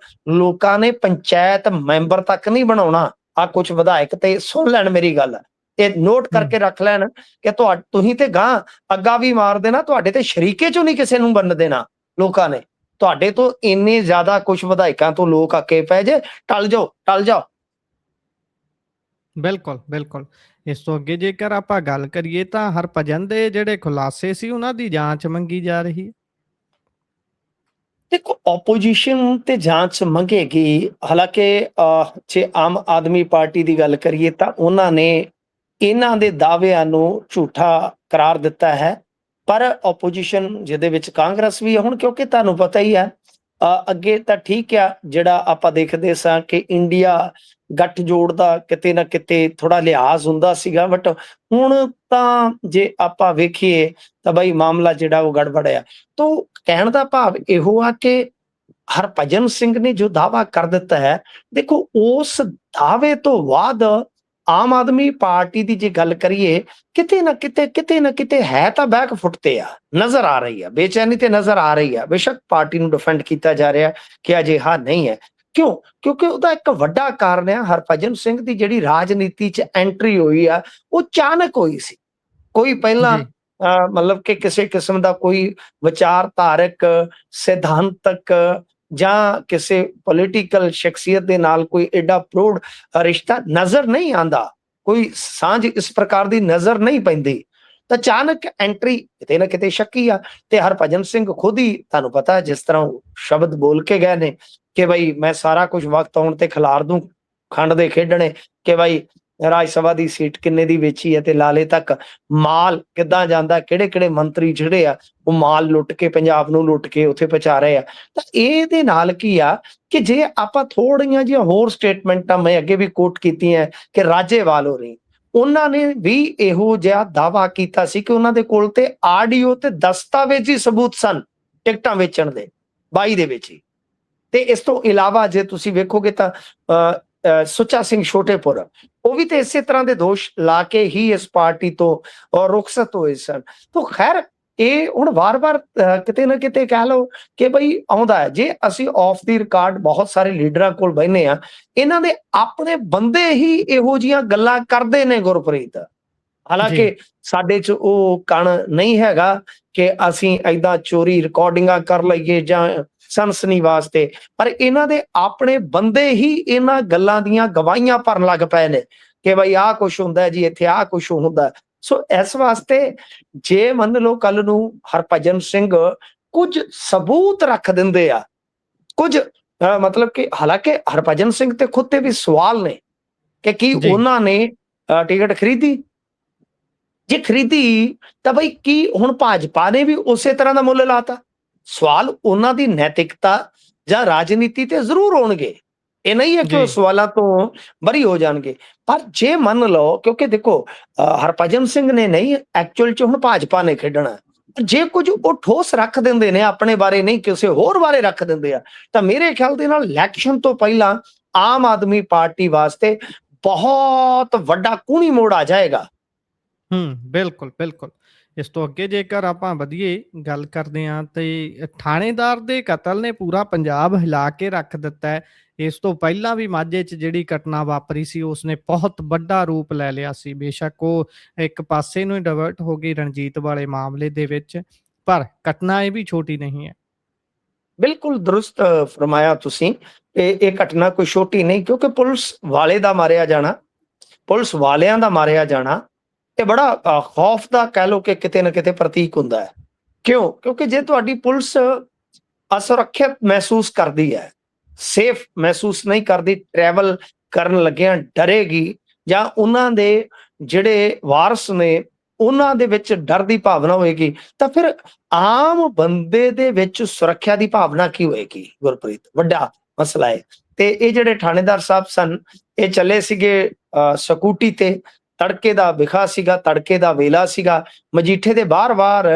ਲੋਕਾਂ ਨੇ ਪੰਚਾਇਤ ਮੈਂਬਰ ਤੱਕ ਨਹੀਂ ਬਣਾਉਣਾ। ਆ ਕੁਝ ਵਿਧਾਇਕ ਤੇ ਸੁਣ ਲੈਣ ਮੇਰੀ ਗੱਲ, ਇਹ ਨੋਟ ਕਰਕੇ ਰੱਖ ਲੈਣ ਕਿ ਤੁਸੀਂ ਤੇ ਗਾਂ ਅੱਗਾ ਵੀ ਮਾਰ ਦੇਣਾ, ਤੁਹਾਡੇ ਤੇ ਸ਼ਰੀਕੇ ਚੋਂ ਨਹੀਂ ਕਿਸੇ ਨੂੰ ਬਣਨ ਦੇਣਾ ਲੋਕਾਂ ਨੇ। ਤੁਹਾਡੇ ਤੋਂ ਇੰਨੇ ਜ਼ਿਆਦਾ ਕੁਝ ਵਿਧਾਇਕਾਂ ਤੋਂ ਲੋਕ ਅੱਕੇ ਪੈ ਜੇ, ਟਲ ਜਾਓ। ਬਿਲਕੁਲ। ਇਸ ਤੋਂ ਅੱਗੇ ਜੇਕਰ ਆਪਾਂ ਗੱਲ ਕਰੀਏ ਤਾਂ ਹਰਭਜਨ ਦੇ ਜਿਹੜੇ ਖੁਲਾਸੇ ਸੀ ਉਹਨਾਂ ਦੀ ਜਾਂਚ ਮੰਗੀ ਜਾ ਰਹੀ ਹੈ। ਦੇਖੋ, ਆਪੋਜੀਸ਼ਨ ਤੇ ਜਾਂਚ ਮੰਗੇਗੀ। ਹਾਲਾਂਕਿ ਜੇ ਆਮ ਆਦਮੀ ਪਾਰਟੀ ਦੀ ਗੱਲ ਕਰੀਏ ਤਾਂ ਉਹਨਾਂ ਨੇ ਇਹਨਾਂ ਦੇ ਦਾਅਵਿਆਂ ਨੂੰ ਝੂਠਾ ਕਰਾਰ ਦਿੱਤਾ ਹੈ, ਪਰ ਆਪੋਜੀਸ਼ਨ ਜਿਹਦੇ ਵਿੱਚ ਕਾਂਗਰਸ ਵੀ ਹੈ ਹੁਣ, ਕਿਉਂਕਿ ਤੁਹਾਨੂੰ ਪਤਾ ਹੀ ਹੈ ਅੱਗੇ ਤਾਂ ਠੀਕ ਆ, ਜਿਹੜਾ ਆਪਾਂ ਦੇਖਦੇ ਸਾਂ ਕਿ ਇੰਡੀਆ ਗੱਠਜੋੜ ਦਾ ਕਿਤੇ ਨਾ ਕਿਤੇ ਥੋੜਾ ਲਿਹਾਜ਼ ਹੁੰਦਾ ਸੀਗਾ, ਬਟ ਹੁਣ ਤਾਂ ਜੇ ਆਪਾਂ ਵੇਖੀਏ ਤਾਂ ਬਈ ਮਾਮਲਾ ਜਿਹੜਾ ਉਹ ਗੜਬੜ ਆ। ਤੋ ਕਹਿਣ ਦਾ ਭਾਵ ਇਹੋ ਆ ਕਿ ਹਰਭਜਨ ਸਿੰਘ ਨੇ ਜੋ ਦਾਅਵਾ ਕਰ ਦਿੱਤਾ ਹੈ, ਦੇਖੋ ਉਸ ਦਾਅਵੇ ਤੋਂ ਬਾਅਦ ਆਮ ਆਦਮੀ ਪਾਰਟੀ ਦੀ ਜੇ ਗੱਲ ਕਰੀਏ, ਕਿਤੇ ਨਾ ਕਿਤੇ ਹੈ ਤਾਂ ਬੈਕ ਫੁੱਟ ਤੇ ਆ, ਨਜ਼ਰ ਆ ਰਹੀ ਆ, ਬੇਚੈਨੀ ਤੇ ਨਜ਼ਰ ਆ ਰਹੀ ਆ। ਬੇਸ਼ੱਕ ਪਾਰਟੀ ਨੂੰ ਡਿਫੈਂਡ ਕੀਤਾ ਜਾ ਰਿਹਾ ਕਿ ਅਜਿਹਾ ਨਹੀਂ ਹੈ। ਕਿਉਂ? ਕਿਉਂਕਿ ਉਹਦਾ ਇੱਕ ਵੱਡਾ ਕਾਰਨ ਆ ਹਰਭਜਨ ਸਿੰਘ ਦੀ ਜਿਹੜੀ ਰਾਜਨੀਤੀ 'ਚ ਐਂਟਰੀ ਹੋਈ ਆ, ਉਹ ਅਚਾਨਕ ਹੋਈ ਸੀ। ਕੋਈ ਪਹਿਲਾਂ ਮਤਲਬ ਕਿ ਕਿਸੇ ਕਿਸਮ ਦਾ ਕੋਈ ਵਿਚਾਰਧਾਰਕ, ਸਿਧਾਂਤਕ ਜਾਂ ਕਿਸੇ ਪੋਲੀਟੀਕਲ ਸ਼ਖਸੀਅਤ ਦੇ ਨਾਲ ਕੋਈ ਐਡਾ ਪ੍ਰੋੜ ਰਿਸ਼ਤਾ ਨਜ਼ਰ ਨਹੀਂ ਆਉਂਦਾ, ਕੋਈ ਸਾਂਝ ਇਸ ਪ੍ਰਕਾਰ ਦੀ ਨਜ਼ਰ ਨਹੀਂ ਪੈਂਦੀ। ਤਾਂ ਅਚਾਨਕ ਐਂਟਰੀ ਕਿਤੇ ਨਾ ਕਿਤੇ ਸ਼ੱਕੀ ਆ। ਤੇ ਹਰਭਜਨ ਸਿੰਘ ਖੁਦ ਹੀ ਤੁਹਾਨੂੰ ਪਤਾ ਜਿਸ ਤਰ੍ਹਾਂ ਸ਼ਬਦ ਬੋਲ ਕੇ ਗਏ ਨੇ ਕਿ ਬਈ ਮੈਂ ਸਾਰਾ ਕੁਝ ਵਕਤ ਆਉਣ ਤੇ ਖਿਲਾਰ ਦੂੰ, ਖੰਡ ਦੇ ਖੇਡਣੇ, ਕਿ ਬਈ ਰਾਜ ਸਭਾ ਦੀ ਸੀਟ ਕਿੰਨੇ ਦੀ ਵੇਚੀ ਹੈ ਤੇ ਲਾਲੇ ਤੱਕ ਮਾਲ ਕਿੱਦਾਂ ਜਾਂਦਾ, ਕਿਹੜੇ ਮੰਤਰੀ ਜਿਹੜੇ ਆ ਉਹ ਮਾਲ ਲੁੱਟ ਕੇ ਪੰਜਾਬ ਨੂੰ ਲੁੱਟ ਕੇ ਉੱਥੇ ਪਹੁੰਚਾ ਰਹੇ ਆ। ਤਾਂ ਇਹਦੇ ਨਾਲ ਕੀ ਆ ਕਿ ਜੇ ਆਪਾਂ ਥੋੜੀਆਂ ਜਿਹੀਆਂ ਹੋਰ ਸਟੇਟਮੈਂਟਾਂ ਮੈਂ ਅੱਗੇ ਵੀ ਕੋਟ ਕੀਤੀਆਂ ਕਿ ਰਾਜੇਵਾਲ ਹੋ ਰਹੀ, ਉਹਨਾਂ ਨੇ ਵੀ ਇਹੋ ਜਿਹਾ ਦਾਅਵਾ ਕੀਤਾ ਸੀ ਕਿ ਉਹਨਾਂ ਦੇ ਕੋਲ ਤੇ ਆਡੀਓ ਤੇ ਦਸਤਾਵੇਜ਼ੀ ਸਬੂਤ ਸਨ ਟਿਕਟਾਂ ਵੇਚਣ ਦੇ 22 ਦੇ ਵਿੱਚ ਹੀ। ਤੇ ਇਸ ਤੋਂ ਇਲਾਵਾ ਜੇ ਤੁਸੀਂ ਵੇਖੋਗੇ ਤਾਂ ਸੁੱਚਾ ਸਿੰਘ ਛੋਟੇਪੁਰ, ਉਹ ਵੀ ਤੇ ਇਸੇ ਤਰ੍ਹਾਂ ਦੇ ਦੋਸ਼ ਲਾ ਕੇ ਹੀ ਇਸ ਪਾਰਟੀ ਤੋਂ ਰੁਖਸਤ ਹੋਏ ਸਨ। ਤਾਂ ਖੈਰ ਇਹ ਹੁਣ ਵਾਰ-ਵਾਰ ਕਿਤੇ ਨਾ ਕਿਤੇ ਕਹਿ ਲਓ ਕਿ ਬਈ ਆਉਂਦਾ ਹੈ। ਜੇ ਅਸੀਂ ਆਫ ਦੀ ਰਿਕਾਰਡ ਬਹੁਤ ਸਾਰੇ ਲੀਡਰਾਂ ਕੋਲ ਬਹਿੰਦੇ ਹਾਂ, ਇਹਨਾਂ ਦੇ ਆਪਣੇ ਬੰਦੇ ਹੀ ਇਹੋ ਜਿਹੀਆਂ ਗੱਲਾਂ ਕਰਦੇ ਨੇ ਗੁਰਪ੍ਰੀਤ। ਹਾਲਾਂਕਿ ਸਾਡੇ 'ਚ ਉਹ ਕਣ ਨਹੀਂ ਹੈਗਾ ਕਿ ਅਸੀਂ ਏਦਾਂ ਚੋਰੀ ਰਿਕਾਰਡਿੰਗਾਂ ਕਰ ਲਈਏ ਜਾਂ ਸਨਸਨੀ ਵਾਸਤੇ, ਪਰ ਇਹਨਾਂ ਦੇ ਆਪਣੇ ਬੰਦੇ ਹੀ ਇਹਨਾਂ ਗੱਲਾਂ ਦੀਆਂ ਗਵਾਹੀਆਂ ਭਰਨ ਲੱਗ ਪਏ ਨੇ ਕਿ ਬਈ ਆਹ ਕੁਛ ਹੁੰਦਾ ਜੀ, ਇੱਥੇ ਆਹ ਕੁਛ ਹੁੰਦਾ। ਸੋ ਇਸ ਵਾਸਤੇ ਜੇ ਮੰਨ ਲਓ ਕੱਲ ਨੂੰ ਹਰਭਜਨ ਸਿੰਘ ਕੁਝ ਸਬੂਤ ਰੱਖ ਦਿੰਦੇ ਆ, ਕੁਝ ਮਤਲਬ ਕਿ ਹਾਲਾਂਕਿ ਹਰਭਜਨ ਸਿੰਘ ਤੇ ਖੁਦ ਤੇ ਵੀ ਸਵਾਲ ਨੇ ਕਿ ਕੀ ਉਹਨਾਂ ਨੇ ਟਿਕਟ ਖਰੀਦੀ? ਜੇ ਖਰੀਦੀ ਤਾਂ ਬਈ ਕੀ ਹੁਣ ਭਾਜਪਾ ਨੇ ਵੀ ਉਸੇ ਤਰ੍ਹਾਂ ਦਾ ਮੁੱਲ ਲਾਤਾ? ਸਵਾਲ ਉਹਨਾਂ ਦੀ ਨੈਤਿਕਤਾ ਜਾਂ ਰਾਜਨੀਤੀ ਤੇ ਜ਼ਰੂਰ ਹੋਣਗੇ, ਇਹ ਨਹੀਂ ਹੈ ਕਿ ਉਹ ਸਵਾਲਾਂ ਤੋਂ ਬਰੀ ਹੋ ਜਾਣਗੇ। ਪਰ ਜੇ ਮੰਨ ਲਓ, ਕਿਉਂਕਿ ਦੇਖੋ ਹਰਭਜਨ ਸਿੰਘ ਨੇ ਨਹੀਂ, ਐਕਚੁਅਲ 'ਚ ਹੁਣ ਭਾਜਪਾ ਨੇ ਖੇਡਣਾ, ਜੇ ਕੁਝ ਉਹ ਠੋਸ ਰੱਖ ਦਿੰਦੇ ਨੇ ਆਪਣੇ ਬਾਰੇ, ਨਹੀਂ ਕਿਸੇ ਹੋਰ ਬਾਰੇ ਰੱਖ ਦਿੰਦੇ ਆ, ਤਾਂ ਮੇਰੇ ਖਿਆਲ ਦੇ ਨਾਲ ਇਲੈਕਸ਼ਨ ਤੋਂ ਪਹਿਲਾਂ ਆਮ ਆਦਮੀ ਪਾਰਟੀ ਵਾਸਤੇ ਬਹੁਤ ਵੱਡਾ ਕੂਹਣੀ ਮੋੜ ਆ ਜਾਏਗਾ। ਬਿਲਕੁਲ ਬਿਲਕੁਲ। ਇਸ ਤੋਂ ਅੱਗੇ ਜੇਕਰ ਆਪਾਂ ਵਧੀਏ ਗੱਲ ਕਰਦੇ ਹਾਂ ਤੇ ਥਾਣੇਦਾਰ ਦੇ ਕਤਲ ਨੇ ਪੂਰਾ ਪੰਜਾਬ ਹਿਲਾ ਕੇ ਰੱਖ ਦਿੱਤਾ ਹੈ। ਇਸ ਤੋਂ ਪਹਿਲਾਂ ਵੀ ਮਾਝੇ 'ਚ ਜਿਹੜੀ ਘਟਨਾ ਵਾਪਰੀ ਸੀ ਉਸਨੇ ਬਹੁਤ ਵੱਡਾ ਰੂਪ ਲੈ ਲਿਆ ਸੀ। ਬੇਸ਼ੱਕ ਉਹ ਇੱਕ ਪਾਸੇ ਨੂੰ ਹੀ ਡਾਇਵਰਟ ਹੋ ਗਈ ਰਣਜੀਤ ਵਾਲੇ ਮਾਮਲੇ ਦੇ ਵਿੱਚ, ਪਰ ਘਟਨਾ ਇਹ ਵੀ ਛੋਟੀ ਨਹੀਂ ਹੈ। ਬਿਲਕੁਲ ਦਰੁਸਤ ਫਰਮਾਇਆ ਤੁਸੀਂ। ਇਹ ਘਟਨਾ ਕੋਈ ਛੋਟੀ ਨਹੀਂ, ਕਿਉਂਕਿ ਪੁਲਿਸ ਵਾਲੇ ਦਾ ਮਾਰਿਆ ਜਾਣਾ, ਪੁਲਿਸ ਵਾਲਿਆਂ ਦਾ ਮਾਰਿਆ ਜਾਣਾ ਇਹ ਬੜਾ ਖੌਫ ਦਾ ਕਹਿ ਲਓ ਕਿ ਕਿਤੇ ਨਾ ਕਿਤੇ ਪ੍ਰਤੀਕ ਹੁੰਦਾ ਹੈ। ਕਿਉਂ? ਕਿਉਂਕਿ ਜੇ ਤੁਹਾਡੀ ਪੁਲਿਸ ਅਸੁਰੱਖਿਅਤ ਮਹਿਸੂਸ ਕਰਦੀ ਹੈ, ਸੇਫ ਮਹਿਸੂਸ ਨਹੀਂ ਕਰਦੀ, ਟਰੈਵਲ ਕਰਨ ਲੱਗਿਆਂ ਡਰੇਗੀ, ਜਾਂ ਉਹਨਾਂ ਦੇ ਜਿਹੜੇ ਵਾਰਸ ਨੇ ਉਹਨਾਂ ਦੇ ਵਿੱਚ ਡਰ ਦੀ ਭਾਵਨਾ ਹੋਏਗੀ, ਤਾਂ ਫਿਰ ਆਮ ਬੰਦੇ ਦੇ ਵਿੱਚ ਸੁਰੱਖਿਆ ਦੀ ਭਾਵਨਾ ਕੀ ਹੋਏਗੀ ਗੁਰਪ੍ਰੀਤ? ਵੱਡਾ ਮਸਲਾ ਹੈ। ਤੇ ਇਹ ਜਿਹੜੇ ਥਾਣੇਦਾਰ ਸਾਹਿਬ ਸਨ, ਇਹ ਚੱਲੇ ਸੀਗੇ ਸਕੂਟੀ ਤੇ, ਤੜਕੇ ਦਾ ਵਿਖਾ ਸੀਗਾ, ਤੜਕੇ ਦਾ ਵੇਲਾ ਸੀਗਾ, ਮਜੀਠੇ ਦੇ ਬਾਹਰ-ਬਾਹਰ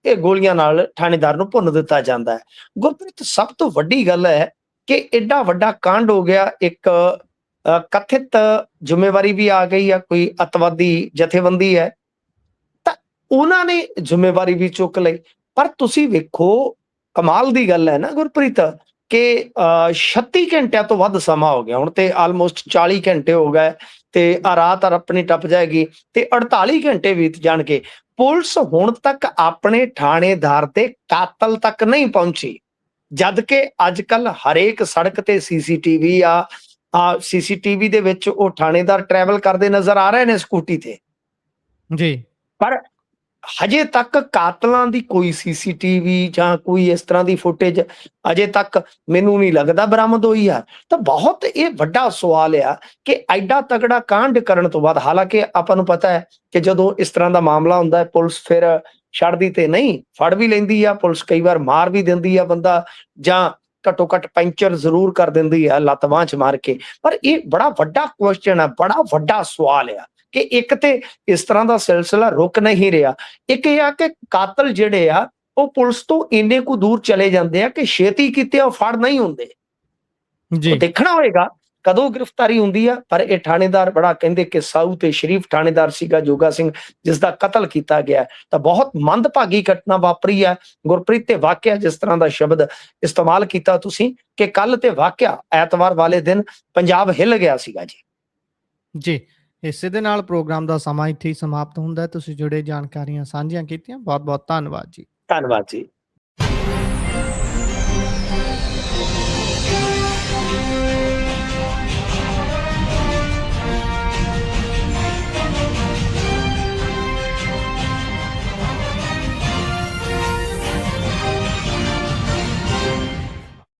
ਇਹ ਗੋਲੀਆਂ ਨਾਲ ਥਾਣੇਦਾਰ ਨੂੰ ਭੁੰਨ ਦਿੱਤਾ ਜਾਂਦਾ ਹੈ। ਗੁਰਪ੍ਰੀਤ ਸਭ ਤੋਂ ਵੱਡੀ ਗੱਲ ਹੈ ਕਿ ਐਡਾ ਵੱਡਾ ਕਾਂਡ ਹੋ ਗਿਆ, ਇੱਕ ਕਥਿਤ ਜ਼ਿੰਮੇਵਾਰੀ ਵੀ ਆ ਗਈ ਆ, ਕੋਈ ਅੱਤਵਾਦੀ ਜਥੇਬੰਦੀ ਹੈ ਤਾਂ ਉਹਨਾਂ ਨੇ ਜ਼ਿੰਮੇਵਾਰੀ ਵੀ ਚੁੱਕ ਲਈ। ਪਰ ਤੁਸੀਂ ਵੇਖੋ ਕਮਾਲ ਦੀ ਗੱਲ ਹੈ ਨਾ ਗੁਰਪ੍ਰੀਤ ਕਿ 36 ਘੰਟਿਆਂ ਤੋਂ ਵੱਧ ਸਮਾਂ ਹੋ ਗਿਆ, ਹੁਣ ਤੇ ਆਲਮੋਸਟ 40 ਘੰਟੇ ਹੋ ਗਏ ਤੇ ਰਾਤ ਆਪਣੀ ਟੱਪ ਜਾਏਗੀ ਤੇ 48 ਘੰਟੇ ਬੀਤ ਜਾਣਗੇ। ਪੁਲਿਸ ਹੁਣ ਤੱਕ ਆਪਣੇ ਥਾਣੇਦਾਰ ਦੇ ਕਾਤਲ ਤੱਕ ਨਹੀਂ ਪਹੁੰਚੀ, ਜਦ ਕਿ ਅੱਜ ਕੱਲ ਹਰੇਕ ਸੜਕ ਤੇ ਸੀਸੀਟੀਵੀ ਆ, ਸੀਸੀਟੀਵੀ ਦੇ ਵਿੱਚ ਉਹ ਥਾਣੇਦਾਰ ਟਰੈਵਲ ਕਰਦੇ ਨਜ਼ਰ ਆ ਰਹੇ ਨੇ ਸਕੂਟੀ ਤੇ ਜੀ। ਪਰ ਹਜੇ ਤੱਕ ਕਾਤਲਾਂ ਦੀ ਕੋਈ ਸੀਸੀਟੀਵੀ ਜਾਂ ਕੋਈ ਇਸ ਤਰ੍ਹਾਂ ਦੀ ਫੁਟੇਜ ਅਜੇ ਤੱਕ ਮੈਨੂੰ ਨਹੀਂ ਲੱਗਦਾ ਬਰਾਮਦ ਹੋਈ ਆ। ਤਾਂ ਬਹੁਤ ਇਹ ਵੱਡਾ ਸਵਾਲ ਆ ਕਿ ਐਡਾ ਤਗੜਾ ਕਾਂਡ ਕਰਨ ਤੋਂ ਬਾਅਦ, ਹਾਲਾਂਕਿ ਆਪਾਂ ਨੂੰ ਪਤਾ ਹੈ ਕਿ ਜਦੋਂ ਇਸ ਤਰ੍ਹਾਂ ਦਾ ਮਾਮਲਾ ਹੁੰਦਾ ਹੈ ਪੁਲਿਸ ਫਿਰ ਛੱਡਦੀ ਤੇ ਨਹੀਂ, ਫੜ ਵੀ ਲੈਂਦੀ ਆ ਪੁਲਿਸ, ਕਈ ਵਾਰ ਮਾਰ ਵੀ ਦਿੰਦੀ ਆ ਬੰਦਾ, ਜਾਂ ਘੱਟੋ ਘੱਟ ਪੈਂਚਰ ਜ਼ਰੂਰ ਕਰ ਦਿੰਦੀ ਆ ਲੱਤ ਬਾਂਹ 'ਚ ਮਾਰ ਕੇ। ਪਰ ਇਹ ਬੜਾ ਵੱਡਾ ਕੁਐਸਚਨ ਆ, ਬੜਾ ਵੱਡਾ ਸਵਾਲ ਆ ਕਿ ਇੱਕ ਤੇ ਇਸ ਤਰ੍ਹਾਂ ਦਾ ਸਿਲਸਿਲਾ ਰੁਕ ਨਹੀਂ ਰਿਹਾ, ਇੱਕ ਇਹ ਆ ਕਿ ਕਾਤਲ ਜਿਹੜੇ ਆ ਉਹ ਪੁਲਿਸ ਤੋਂ ਇੰਨੇ ਕੁ ਦੂਰ ਚਲੇ ਜਾਂਦੇ ਆ ਕਿ ਛੇਤੀ ਕਿਤੇ ਉਹ ਫੜ ਨਹੀਂ ਹੁੰਦੇ। ਦੇਖਣਾ ਹੋਏਗਾ ਕਦੋਂ ਗ੍ਰਿਫਤਾਰੀ ਹੁੰਦੀ ਆ। ਪਰ ਇਹ ਥਾਣੇਦਾਰ ਬੜਾ ਕਹਿੰਦੇ ਕਿ ਸਾਊ ਤੇ ਸ਼ਰੀਫ ਥਾਣੇਦਾਰ ਸੀਗਾ ਜੋਗਾ ਸਿੰਘ, ਜਿਸ ਦਾ ਕਤਲ ਕੀਤਾ ਗਿਆ। ਤਾਂ ਬਹੁਤ ਮੰਦਭਾਗੀ ਘਟਨਾ ਵਾਪਰੀ ਹੈ ਗੁਰਪ੍ਰੀਤ। ਤੇ ਵਾਕਿਆ ਜਿਸ ਤਰ੍ਹਾਂ ਦਾ ਸ਼ਬਦ ਇਸਤੇਮਾਲ ਕੀਤਾ ਤੁਸੀਂ ਕਿ ਕੱਲ ਤੇ ਵਾਕਿਆ ਐਤਵਾਰ ਵਾਲੇ ਦਿਨ ਪੰਜਾਬ ਹਿੱਲ ਗਿਆ ਸੀਗਾ ਜੀ। ਇਸੇ ਦੇ ਨਾਲ ਪ੍ਰੋਗਰਾਮ ਦਾ ਸਮਾਂ ਇੱਥੇ ਹੀ ਸਮਾਪਤ ਹੁੰਦਾ ਹੈ। ਤੁਸੀਂ ਜੁੜੇ ਜਾਣਕਾਰੀਆਂ ਸਾਂਝੀਆਂ ਕੀਤੀਆਂ, ਬਹੁਤ ਬਹੁਤ ਧੰਨਵਾਦ ਜੀ। ਧੰਨਵਾਦ ਜੀ।